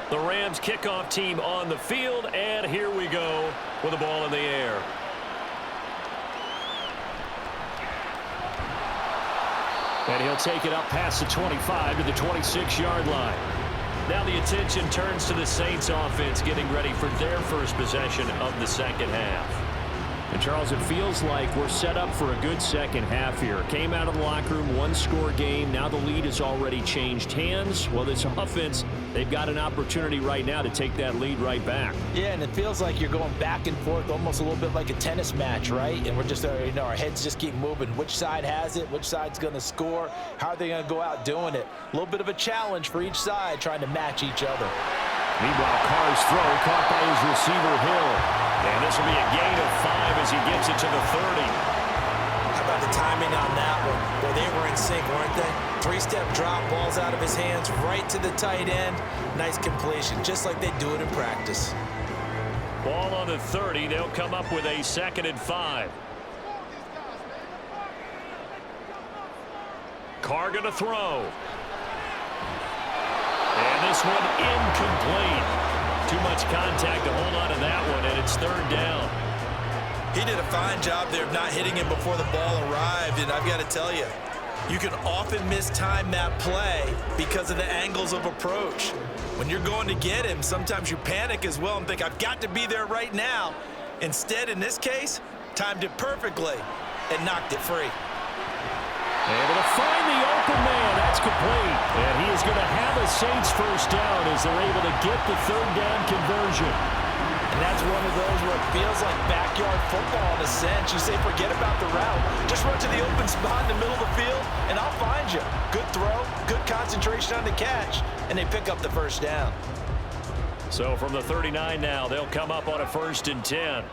The Rams kickoff team on the field, and here we go with the ball in the air. And he'll take it up past the 25 to the 26-yard line. Now the attention turns to the Saints offense getting ready for their first possession of the second half. And, Charles, it feels like we're set up for a good second half here. Came out of the locker room, one-score game. Now the lead has already changed hands. Well, this offense, they've got an opportunity right now to take that lead right back. Yeah, and it feels like you're going back and forth, almost a little bit like a tennis match, right? And we're just, our heads just keep moving. Which side has it? Which side's going to score? How are they going to go out doing it? A little bit of a challenge for each side, trying to match each other. Meanwhile, Carr's throw caught by his receiver, Hill. And this will be a gain of 5 as he gets it to the 30. How about the timing on that one? Well, they were in sync, weren't they? 3-step drop, balls out of his hands, right to the tight end. Nice completion, just like they do it in practice. Ball on the 30. They'll come up with a 2nd and 5. Carr going to throw. And this one incomplete. Too much contact to hold on to that one, and it's 3rd down. He did a fine job there of not hitting him before the ball arrived, and I've got to tell you, you can often mistime that play because of the angles of approach. When you're going to get him, sometimes you panic as well and think, I've got to be there right now. Instead, in this case, timed it perfectly and knocked it free. Able to find the open man. That's complete. And he is going to have a Saints first down as they're able to get the 3rd down conversion. And that's one of those where it feels like backyard football in a sense. You say, forget about the route. Just run to the open spot in the middle of the field, and I'll find you. Good throw, good concentration on the catch, and they pick up the first down. So from the 39 now, they'll come up on a 1st and 10.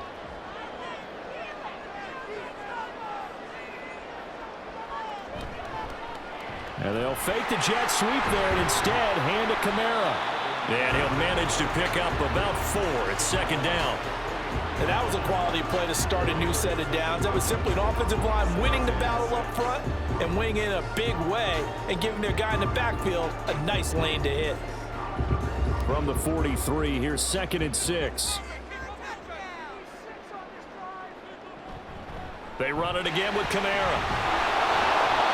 And they'll fake the jet sweep there and instead hand to Kamara. And he'll manage to pick up about 4 at 2nd down. And that was a quality play to start a new set of downs. That was simply an offensive line winning the battle up front and winning in a big way and giving their guy in the backfield a nice lane to hit. From the 43, here's 2nd and 6. They run it again with Kamara.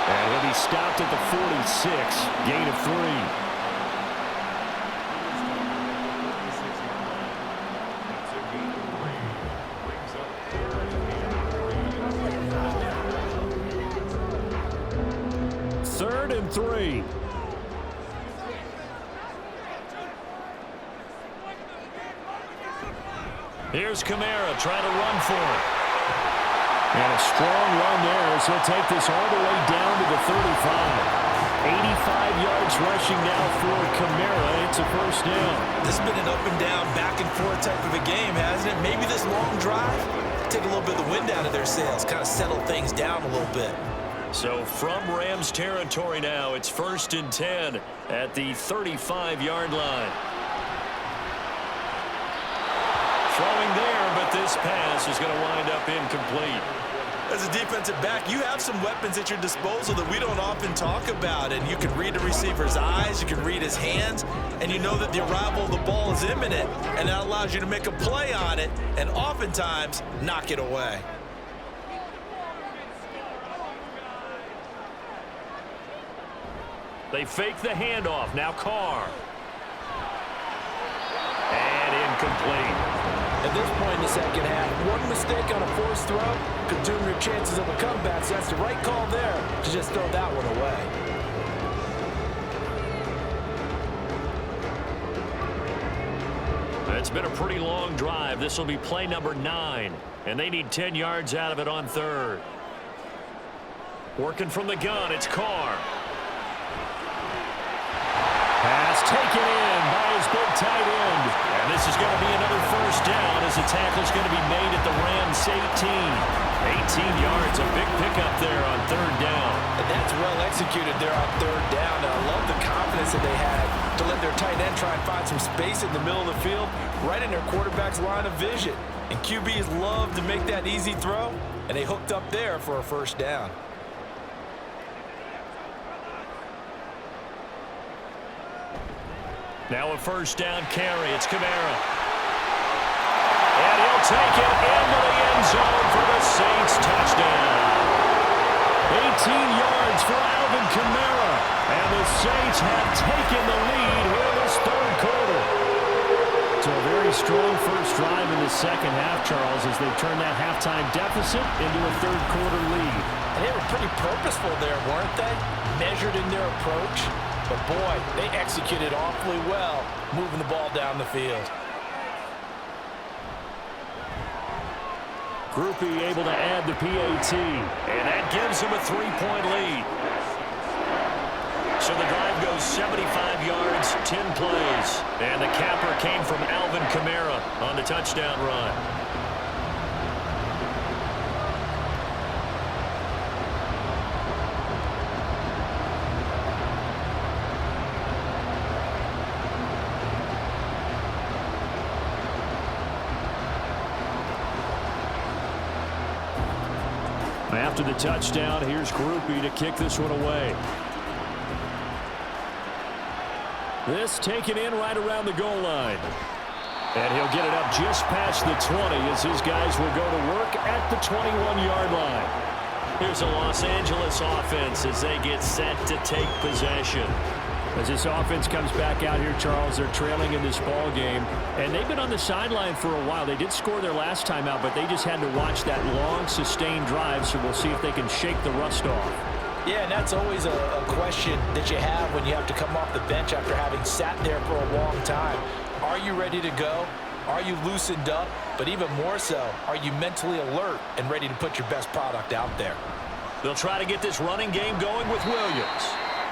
And he'll be stopped at the 46, gain of 3. 3rd and 3. Here's Kamara trying to run for it. And a strong run there as he'll take this all the way down to the 35. 85 yards rushing now for Kamara. It's a first down. This has been an up and down, back and forth type of a game, hasn't it? Maybe this long drive, take a little bit of the wind out of their sails, kind of settle things down a little bit. So from Rams territory now, it's 1st and 10 at the 35-yard line. Throwing there, but this pass is going to wind up incomplete. As a defensive back, you have some weapons at your disposal that we don't often talk about, and you can read the receiver's eyes, you can read his hands, and you know that the arrival of the ball is imminent, and that allows you to make a play on it and oftentimes knock it away. They fake the handoff. Now Carr. And incomplete. At this point in the second half, one mistake on a forced throw could doom your chances of a comeback, so that's the right call there to just throw that one away. It's been a pretty long drive. This will be play number 9, and they need 10 yards out of it on third. Working from the gun, it's Carr. Pass taken in by his big tight end. And this is going to be another first down as the tackle's going to be made at the Rams' 18. 18 yards, a big pickup there on third down. And that's well executed there on third down. And I love the confidence that they had to let their tight end try and find some space in the middle of the field, right in their quarterback's line of vision. And QBs love to make that easy throw, and they hooked up there for a first down. Now a first down carry. It's Kamara. And he'll take it into the end zone for the Saints touchdown. 18 yards for Alvin Kamara. And the Saints have taken the lead here in this third quarter. So a very strong first drive in the second half, Charles, as they turn that halftime deficit into a third quarter lead. And they were pretty purposeful there, weren't they? Measured in their approach. But, boy, they executed awfully well, moving the ball down the field. Groupie able to add the PAT, and that gives them a 3-point lead. So the drive goes 75 yards, 10 plays, and the capper came from Alvin Kamara on the touchdown run. After the touchdown, here's Groupie to kick this one away. This taken in right around the goal line. And he'll get it up just past the 20 as his guys will go to work at the 21-yard line. Here's a Los Angeles offense as they get set to take possession. As this offense comes back out here, Charles, they're trailing in this ball game, and they've been on the sideline for a while. They did score their last time out, but they just had to watch that long, sustained drive, so we'll see if they can shake the rust off. Yeah, and that's always a question that you have when you have to come off the bench after having sat there for a long time. Are you ready to go? Are you loosened up? But even more so, are you mentally alert and ready to put your best product out there? They'll try to get this running game going with Williams.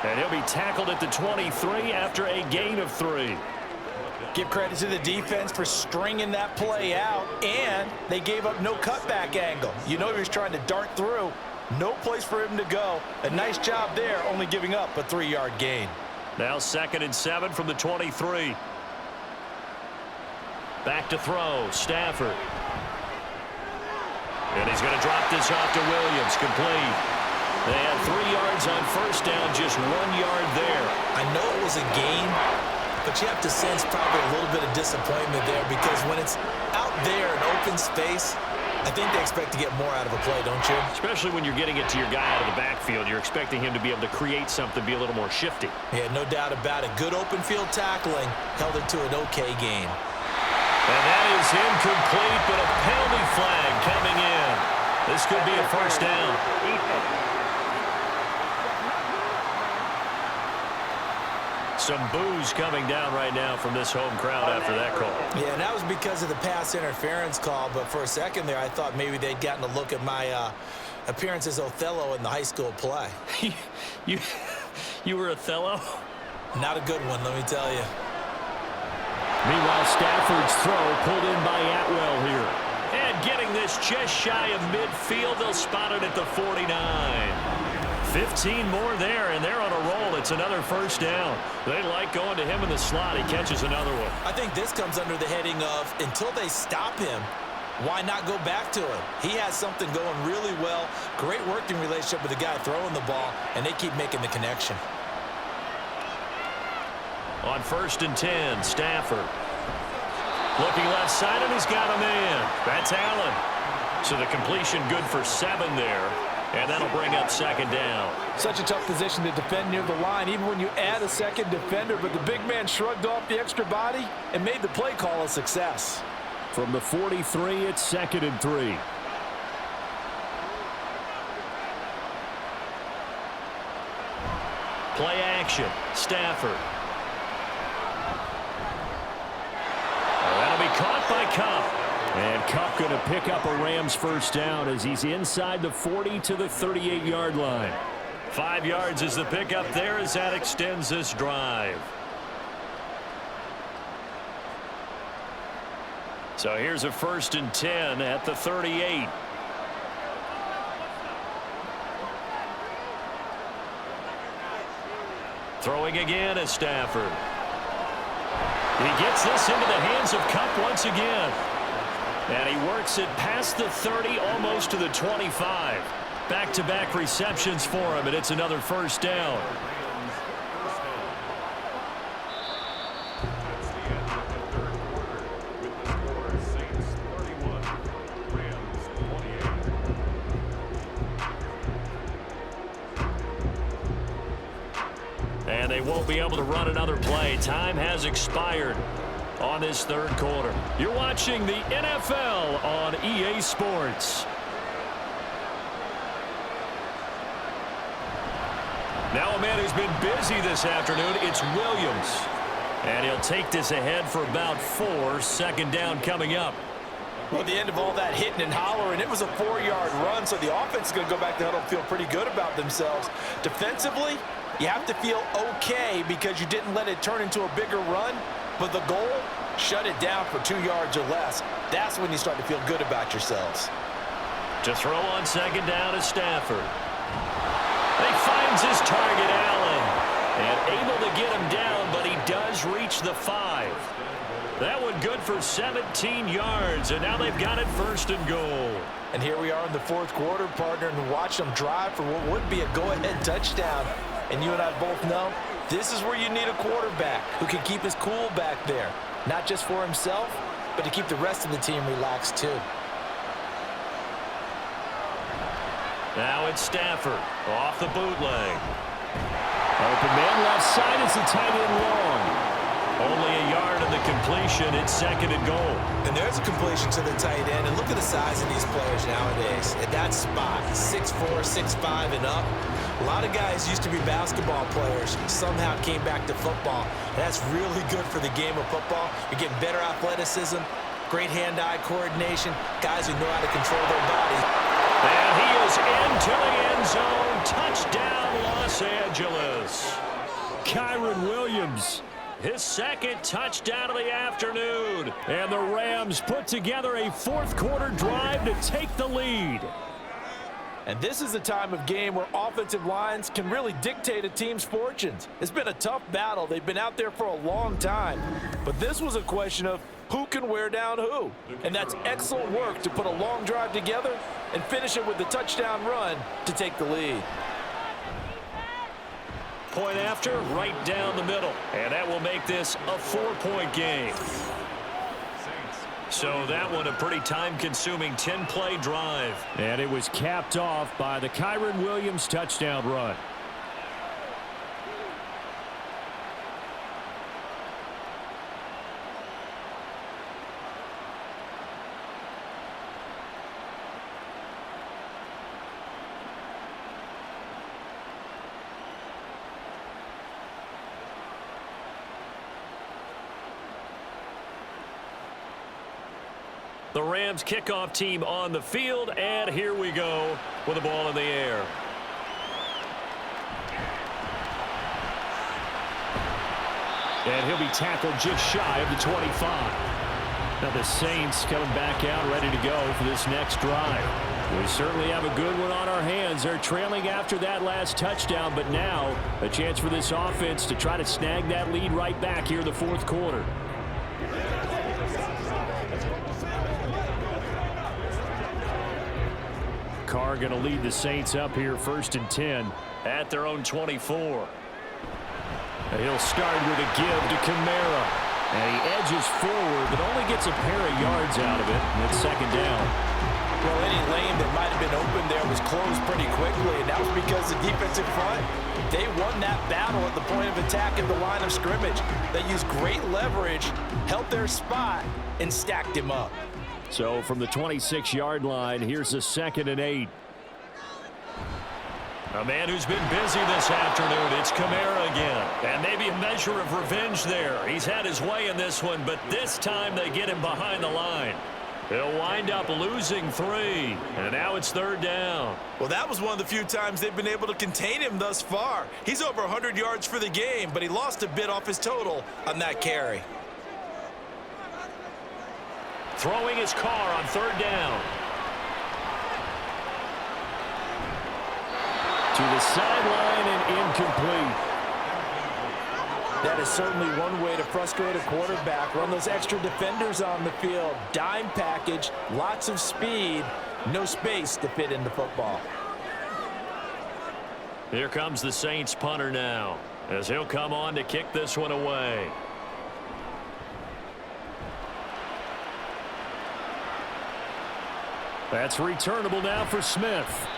And he'll be tackled at the 23 after a gain of 3. Give credit to the defense for stringing that play out, and they gave up no cutback angle. You know he was trying to dart through. No place for him to go. A nice job there, only giving up a 3-yard gain. Now 2nd and 7 from the 23. Back to throw, Stafford. And he's going to drop this off to Williams, complete. They had 3 yards on first down, just 1 yard there. I know it was a gain, but you have to sense probably a little bit of disappointment there because when it's out there in open space, I think they expect to get more out of a play, don't you? Especially when you're getting it to your guy out of the backfield. You're expecting him to be able to create something, be a little more shifty. Yeah, no doubt about it. Good open field tackling held it to an okay gain. And that is incomplete, but a penalty flag coming in. This could be a first down. Some boos coming down right now from this home crowd after that call. Yeah, and that was because of the pass interference call, but for a second there I thought maybe they'd gotten a look at my appearance as Othello in the high school play. You were Othello? Not a good one, let me tell you. Meanwhile, Stafford's throw pulled in by Atwell here. And getting this just shy of midfield, they'll spot it at the 49. 15 more there, and they're on a roll. It's another first down. They like going to him in the slot. He catches another one. I think this comes under the heading of until they stop him, why not go back to him? He has something going really well. Great working relationship with the guy throwing the ball, and they keep making the connection. On 1st and 10, Stafford. Looking left side, and he's got a man. That's Allen. So the completion good for 7 there. And that'll bring up 2nd down. Such a tough position to defend near the line, even when you add a second defender. But the big man shrugged off the extra body and made the play call a success. From the 43, it's 2nd and 3. Play action. Stafford. That'll be caught by Kupp. And Kupp going to pick up a Rams first down as he's inside the 40 to the 38-yard line. 5 yards is the pickup there as that extends this drive. So here's a 1st and 10 at the 38. Throwing again is Stafford. He gets this into the hands of Kupp once again. And he works it past the 30, almost to the 25. Back-to-back receptions for him, and it's another first down. That's the end of the third quarter with the score Saints 31, Rams 28. And they won't be able to run another play. Time has expired on this third quarter. You're watching the NFL on EA Sports. Now a man who's been busy this afternoon, it's Williams. And he'll take this ahead for about 4. 2nd down coming up. Well, at the end of all that hitting and hollering, it was a 4-yard run, so the offense is going to go back to huddle and feel pretty good about themselves. Defensively, you have to feel okay because you didn't let it turn into a bigger run, but the goal, shut it down for 2 yards or less. That's when you start to feel good about yourselves. To throw on 2nd down is Stafford. He finds his target, Allen, and able to get him down, but he does reach the 5. That one good for 17 yards, and now they've got it 1st and goal. And here we are in the 4th quarter, partner, and watch them drive for what would be a go-ahead touchdown. And you and I both know this is where you need a quarterback who can keep his cool back there, not just for himself, but to keep the rest of the team relaxed too. Now it's Stafford off the bootleg. Open man left side is the tight end long. Only a yard of the completion. It's 2nd and goal. And there's a completion to the tight end. And look at the size of these players nowadays. At that spot, 6'4", 6'5", and up. A lot of guys used to be basketball players, somehow came back to football. And that's really good for the game of football. You're getting better athleticism, great hand-eye coordination, guys who know how to control their bodies. And he is into the end zone. Touchdown, Los Angeles. Kyren Williams, his 2nd touchdown of the afternoon. And the Rams put together a 4th quarter drive to take the lead. And this is the time of game where offensive lines can really dictate a team's fortunes. It's been a tough battle. They've been out there for a long time. But this was a question of who can wear down who. And that's excellent work to put a long drive together and finish it with the touchdown run to take the lead. Point after, right down the middle. And that will make this a 4-point game. So that one a pretty time-consuming 10-play drive. And it was capped off by the Kyren Williams touchdown run. The Rams kickoff team on the field, and here we go with the ball in the air. And he'll be tackled just shy of the 25. Now the Saints coming back out ready to go for this next drive. We certainly have a good one on our hands. They're trailing after that last touchdown, but now a chance for this offense to try to snag that lead right back here in the 4th quarter. Carr going to lead the Saints up here 1st and 10 at their own 24. He'll start with a give to Kamara. And he edges forward, but only gets a pair of yards out of it. And it's 2nd down. Well, any lane that might have been open there was closed pretty quickly, and that was because the defensive front, they won that battle at the point of attack at the line of scrimmage. They used great leverage, held their spot, and stacked him up. So from the 26-yard line, here's a 2nd and 8. A man who's been busy this afternoon, it's Kamara again. And maybe a measure of revenge there. He's had his way in this one, but this time they get him behind the line. They'll wind up losing 3, and now it's 3rd down. Well, that was one of the few times they've been able to contain him thus far. He's over 100 yards for the game, but he lost a bit off his total on that carry. Throwing his car on 3rd down. To the sideline and incomplete. That is certainly one way to frustrate a quarterback. Run those extra defenders on the field. Dime package, lots of speed, no space to fit into football. Here comes the Saints punter now, as he'll come on to kick this one away. That's returnable now for Smith.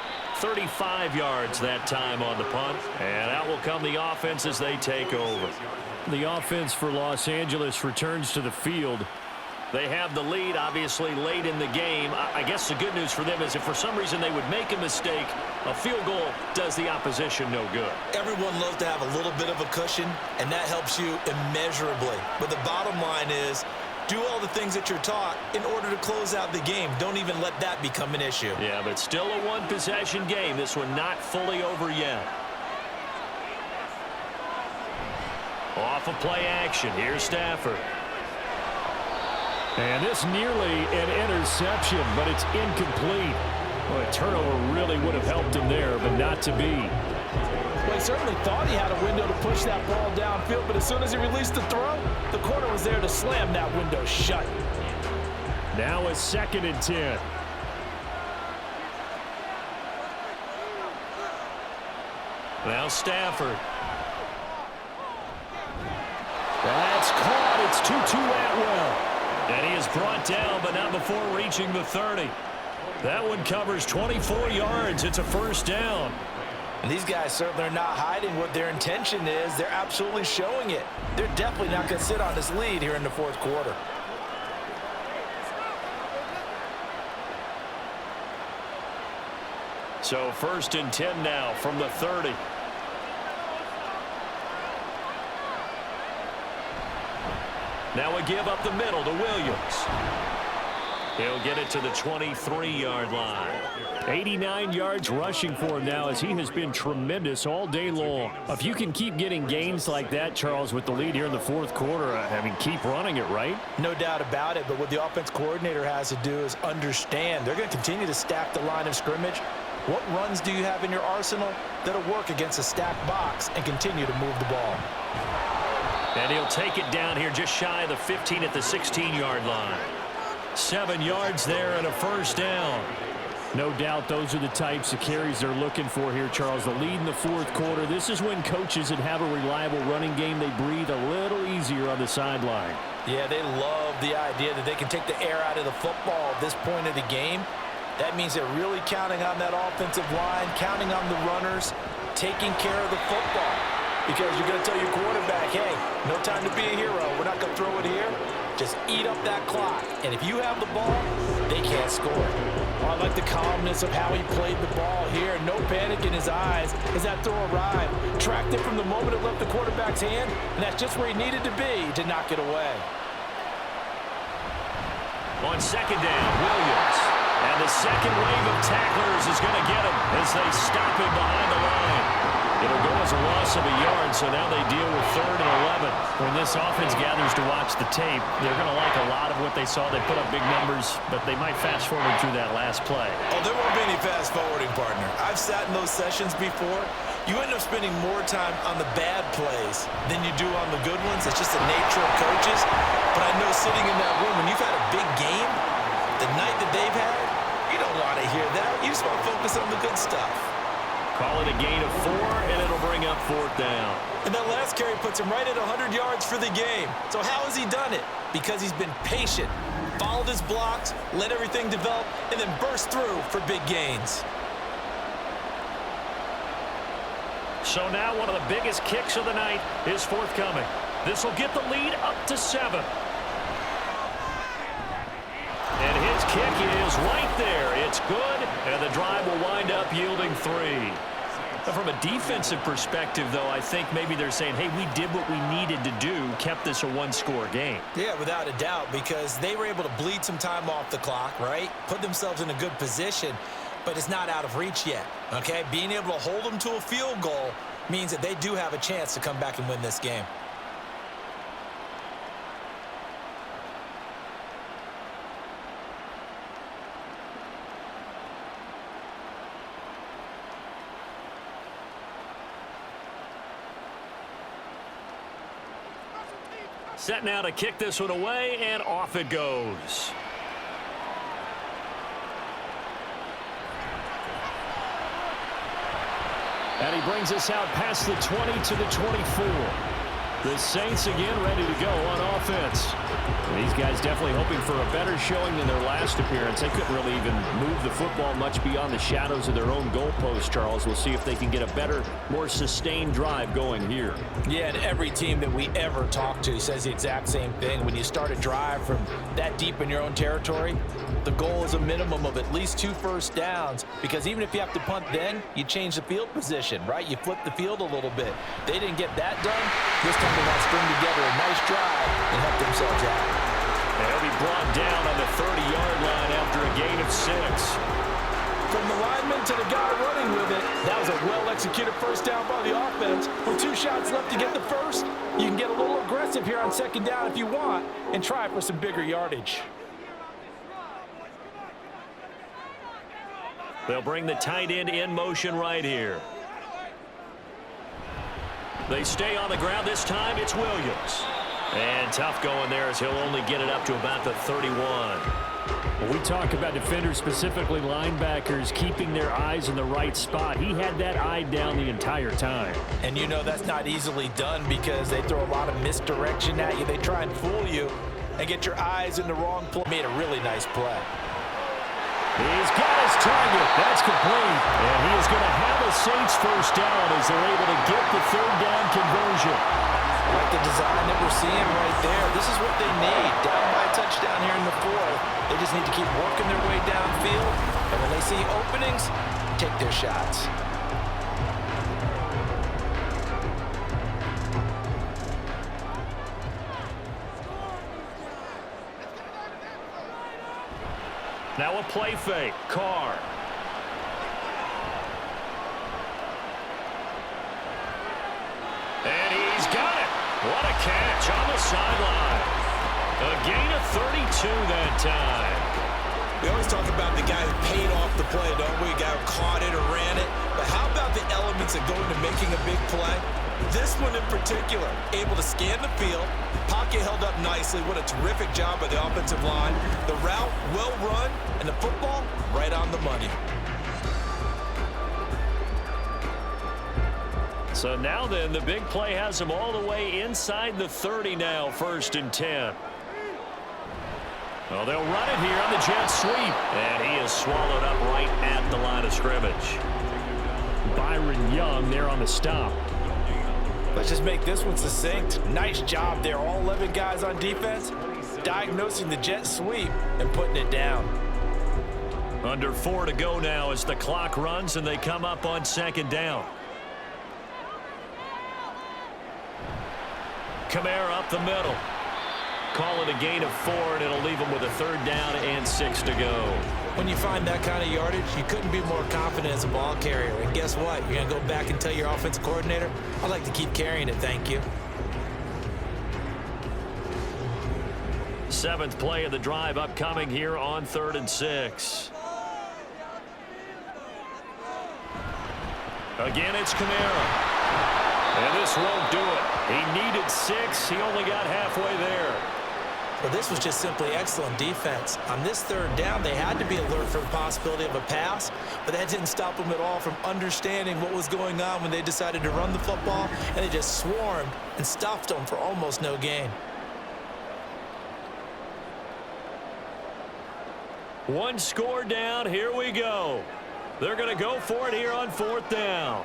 35 yards that time on the punt, and out will come the offense as they take over. The offense for Los Angeles returns to the field. They have the lead, obviously, late in the game. I guess the good news for them is if for some reason they would make a mistake, a field goal does the opposition no good. Everyone loves to have a little bit of a cushion, and that helps you immeasurably. But the bottom line is, do all the things that you're taught in order to close out the game. Don't even let that become an issue. Yeah, but still a one-possession game. This one not fully over yet. Off of play action. Here's Stafford. And this nearly an interception, but it's incomplete. Well, a turnover really would have helped him there, but not to be. Well, he certainly thought he had a window to push that ball downfield, but as soon as he released the throw, the corner was there to slam that window shut. Now a 2nd and 10. Now Stafford. That's caught. It's 2-2 Atwell. And he is brought down, but not before reaching the 30. That one covers 24 yards. It's a 1st down. And these guys certainly are not hiding what their intention is. They're absolutely showing it. They're definitely not going to sit on this lead here in the 4th quarter. So 1st and 10 now from the 30. Now a give up the middle to Williams. He'll get it to the 23-yard line. 89 yards rushing for him now as he has been tremendous all day long. If you can keep getting gains like that, Charles, with the lead here in the 4th quarter, I mean, keep running it, right? No doubt about it, but what the offense coordinator has to do is understand. They're going to continue to stack the line of scrimmage. What runs do you have in your arsenal that'll work against a stacked box and continue to move the ball? And he'll take it down here just shy of the 15 at the 16-yard line. 7 yards there and a 1st down. No doubt those are the types of carries they're looking for here, Charles. The lead in the 4th quarter. This is when coaches that have a reliable running game, they breathe a little easier on the sideline. Yeah, they love the idea that they can take the air out of the football at this point of the game. That means they're really counting on that offensive line, counting on the runners, taking care of the football. Because you're going to tell your quarterback, hey, no time to be a hero. We're not going to throw it here. Just eat up that clock. And if you have the ball, they can't score. Well, I like the calmness of how he played the ball here. No panic in his eyes as that throw arrived. Tracked it from the moment it left the quarterback's hand, and that's just where he needed to be to knock it away. On 2nd down, Williams. And the second wave of tacklers is going to get him as they stop him behind the line. It'll go as a loss of a yard, so now they deal with 3rd and 11. When this offense gathers to watch the tape, they're going to like a lot of what they saw. They put up big numbers, but they might fast-forward through that last play. Oh, there won't be any fast-forwarding, partner. I've sat in those sessions before. You end up spending more time on the bad plays than you do on the good ones. It's just the nature of coaches. But I know sitting in that room, when you've had a big game, the night that they've had, you don't want to hear that. You just want to focus on the good stuff. Call it a gain of 4, and it'll bring up 4th down. And that last carry puts him right at 100 yards for the game. So how has he done it? Because he's been patient, followed his blocks, let everything develop, and then burst through for big gains. So now one of the biggest kicks of the night is forthcoming. This will get the lead up to 7. And his kick is right there. It's good, and the drive will wind up yielding 3. From a defensive perspective, though, I think maybe they're saying, hey, we did what we needed to do, kept this a one-score game. Yeah, without a doubt, because they were able to bleed some time off the clock, right? Put themselves in a good position, but it's not out of reach yet, okay? Being able to hold them to a field goal means that they do have a chance to come back and win this game. Set now to kick this one away, and off it goes. And he brings us out past the 20 to the 24. The Saints again ready to go on offense. These guys definitely hoping for a better showing than their last appearance. They couldn't really even move the football much beyond the shadows of their own goalpost, Charles. We'll see if they can get a better, more sustained drive going here. Yeah, and every team that we ever talk to says the exact same thing. When you start a drive from that deep in your own territory, the goal is a minimum of at least 2 first downs, because even if you have to punt then, you change the field position, right? You flip the field a little bit. They didn't get that done. This time they want to string together a nice drive and help themselves out. And he'll be brought down on the 30-yard line after a gain of 6. From the lineman to the guy running with it, that was a well-executed first down by the offense. With 2 shots left to get the first, you can get a little aggressive here on second down if you want and try for some bigger yardage. They'll bring the tight end in motion right here. They stay on the ground this time. It's Williams. And tough going there as he'll only get it up to about the 31. When we talk about defenders, specifically linebackers, keeping their eyes in the right spot, he had that eye down the entire time. And you know that's not easily done because they throw a lot of misdirection at you. They try and fool you and get your eyes in the wrong place. Made a really nice play. He's got his target. That's complete. And he is going to have a Saints first down as they're able to get the 3rd down conversion. Like the design that we're seeing right there. This is what they need. Down by a touchdown here in the 4th. They just need to keep working their way downfield. And when they see openings, take their shots. Now a play fake. Carr. And he's got it. What a catch on the sideline. A gain of 32 that time. We always talk about the guy who paid off the play, don't we? The guy who caught it or ran it. But how about the elements that go into making a big play? This one in particular, able to scan the field. Pocket held up nicely. What a terrific job by the offensive line. The route, well run, and the football, right on the money. So now then, the big play has him all the way inside the 30 now, 1st and 10. Well, they'll run it here on the jet sweep. And he is swallowed up right at the line of scrimmage. Byron Young there on the stop. Let's just make this one succinct. Nice job there. All 11 guys on defense diagnosing the jet sweep and putting it down. Under 4 to go now as the clock runs and they come up on 2nd down. Kamara up the middle. Call it a gain of 4, and it'll leave them with a 3rd down and 6 to go. When you find that kind of yardage, you couldn't be more confident as a ball carrier. And guess what? You're going to go back and tell your offensive coordinator, I'd like to keep carrying it, thank you. 7th play of the drive upcoming here on 3rd and 6. Again, it's Kamara. And this won't do it. He needed 6. He only got halfway there. Well, this was just simply excellent defense. On this 3rd down, they had to be alert for the possibility of a pass, but that didn't stop them at all from understanding what was going on when they decided to run the football, and they just swarmed and stuffed them for almost no gain. One score down. Here we go. They're going to go for it here on 4th down.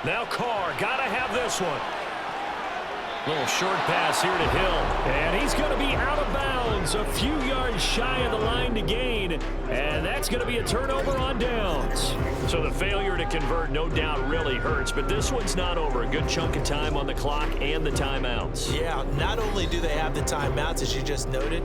Now Carr, got to have this one. Little short pass here to Hill. And he's going to be out of bounds, a few yards shy of the line to gain. And that's going to be a turnover on downs. So the failure to convert no doubt really hurts. But this one's not over. A good chunk of time on the clock and the timeouts. Yeah, not only do they have the timeouts, as you just noted,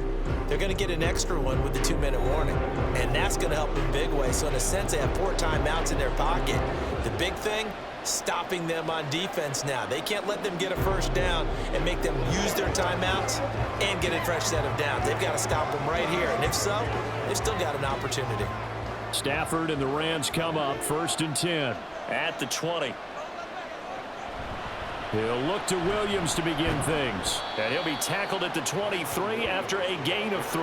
they're going to get an extra one with the 2-minute warning. And that's going to help in a big way. So in a sense, they have 4 timeouts in their pocket. The big thing, stopping them on defense now. They can't let them get a first down and make them use their timeouts and get a fresh set of downs. They've got to stop them right here. And if so, they've still got an opportunity. Stafford and the Rams come up 1st and 10 at the 20. He'll look to Williams to begin things. And he'll be tackled at the 23 after a gain of 3.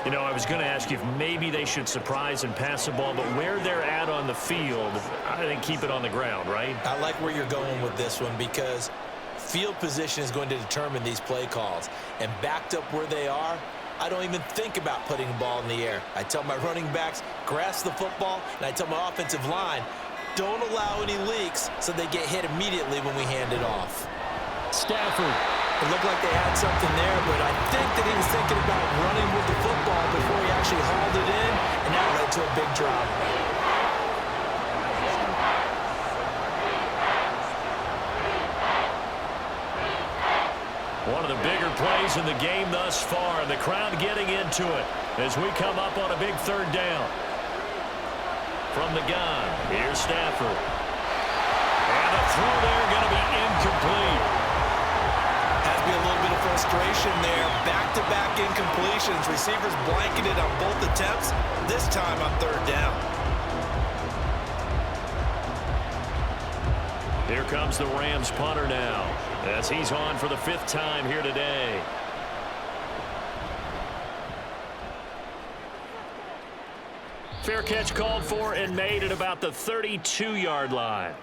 You know, I was going to ask you if maybe they should surprise and pass the ball, but where they're at on the field, I think keep it on the ground, right? I like where you're going with this one because field position is going to determine these play calls. And backed up where they are, I don't even think about putting the ball in the air. I tell my running backs, grasp the football, and I tell my offensive line, don't allow any leaks so they get hit immediately when we hand it off. Stafford. It looked like they had something there, but I think that he was thinking about running with the football before he actually hauled it in, and that led to a big drop. One of the bigger plays in the game thus far. The crowd getting into it as we come up on a big 3rd down. From the gun, here's Stafford. And the throw there going to be incomplete. Has to be a little bit of frustration there. Back-to-back incompletions. Receivers blanketed on both attempts, this time on 3rd down. Here comes the Rams punter now as he's on for the 5th time here today. Fair catch called for and made at about the 32-yard line.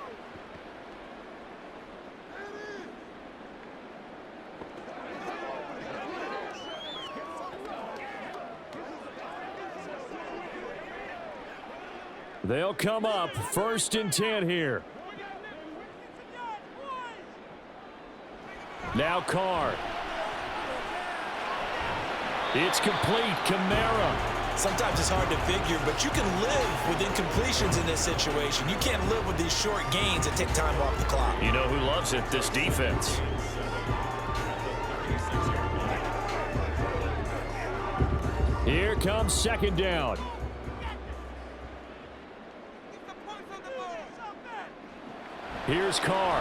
They'll come up 1st and 10 here. Now Carr. It's complete. Kamara. Sometimes it's hard to figure, but you can live with incompletions in this situation. You can't live with these short gains that take time off the clock. You know who loves it? This defense. Here comes 2nd down. Here's Carr.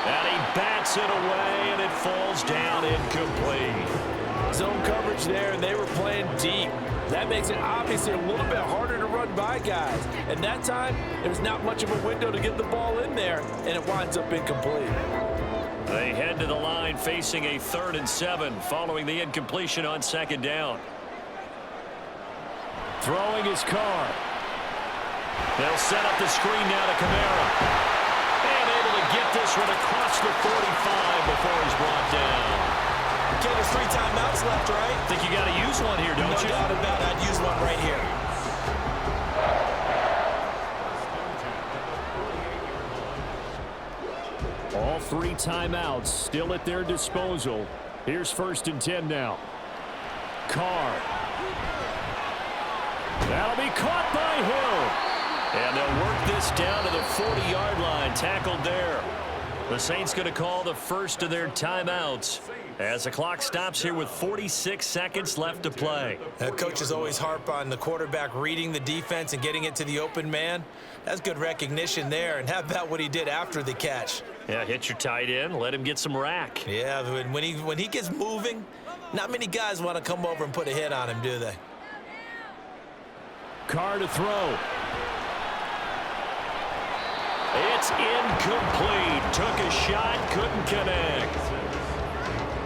And he bats it away, and it falls down incomplete. Zone coverage there, and they were playing deep. That makes it obviously a little bit harder to run by guys. And that time, there's not much of a window to get the ball in there, and it winds up incomplete. They head to the line facing a 3rd and 7 following the incompletion on 2nd down. Throwing his Carr. They'll set up the screen now to Kamara. And able to get this one across the 45 before he's brought down. Okay, there's 3 timeouts left, right? Think you got to use one here, don't you? No doubt about it. I'd use one right here. All 3 timeouts still at their disposal. Here's 1st and 10 now. Carr. That'll be caught by Hill. And they'll work this down to the 40-yard line. Tackled there. The Saints going to call the first of their timeouts as the clock stops here with 46 seconds left to play. Coaches always harp on the quarterback reading the defense and getting it to the open man. That's good recognition there. And how about what he did after the catch? Yeah, hit your tight end. Let him get some rack. Yeah, when he gets moving, not many guys want to come over and put a hit on him, do they? Carr to throw. It's incomplete. Took a shot, couldn't connect.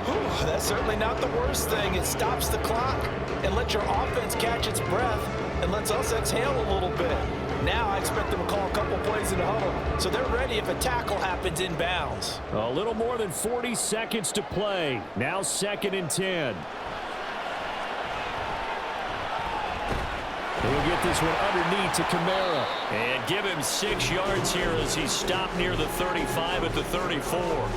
Whew, that's certainly not the worst thing. It stops the clock and lets your offense catch its breath and lets us exhale a little bit. Now I expect them to call a couple plays in the huddle, so they're ready if a tackle happens inbounds. A little more than 40 seconds to play. Now 2nd and 10. He'll get this one underneath to Kamara. And give him 6 yards here as he stopped near the 35 at the 34.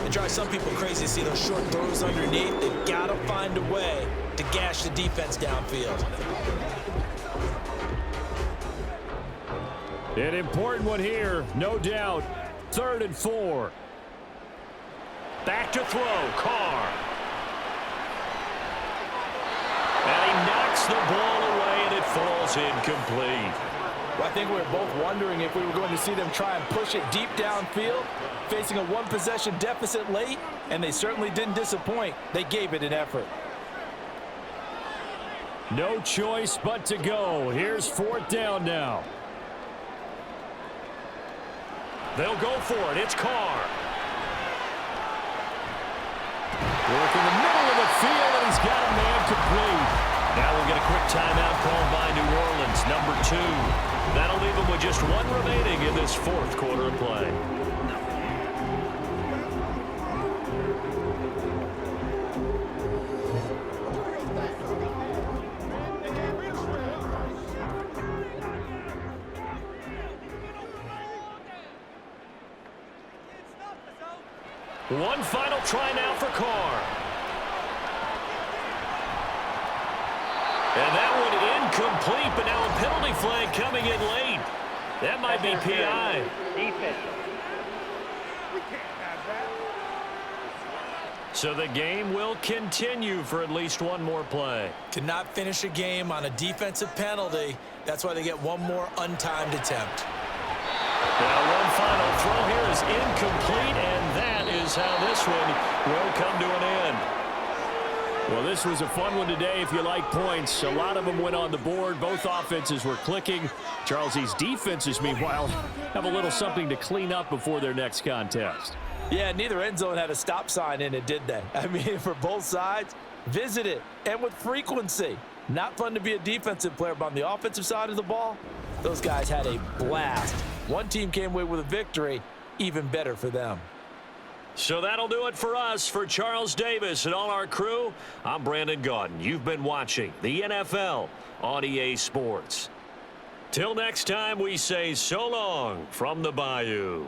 It drives some people crazy to see those short throws underneath. They've got to find a way to gash the defense downfield. An important one here, no doubt. 3rd and 4. Back to throw, Carr. And he knocks the ball away, and it falls incomplete. Well, I think we were both wondering if we were going to see them try and push it deep downfield, facing a 1-possession deficit late, and they certainly didn't disappoint. They gave it an effort. No choice but to go. Here's 4th down now. They'll go for it. It's Carr. Work in the middle of the field, and he's got a man complete. Now we'll get a quick timeout called by New Orleans, number 2. That'll leave them with just 1 remaining in this 4th quarter of play. One final try now for Carr. And that one incomplete, but now a penalty flag coming in late. That might be PI. Defense. So the game will continue for at least one more play. Cannot finish a game on a defensive penalty. That's why they get one more untimed attempt. Now one final throw here is incomplete, and that is how this one will come to an end. Well, this was a fun one today if you like points. A lot of them went on the board. Both offenses were clicking. Charles, these defenses, meanwhile, have a little something to clean up before their next contest. Yeah, neither end zone had a stop sign in it, did they? I mean, for both sides, visit it, and with frequency. Not fun to be a defensive player, but on the offensive side of the ball, those guys had a blast. One team came away with a victory, even better for them. So that'll do it for us. For Charles Davis and all our crew, I'm Brandon Gaudin. You've been watching the NFL on EA Sports. Till next time, we say so long from the Bayou.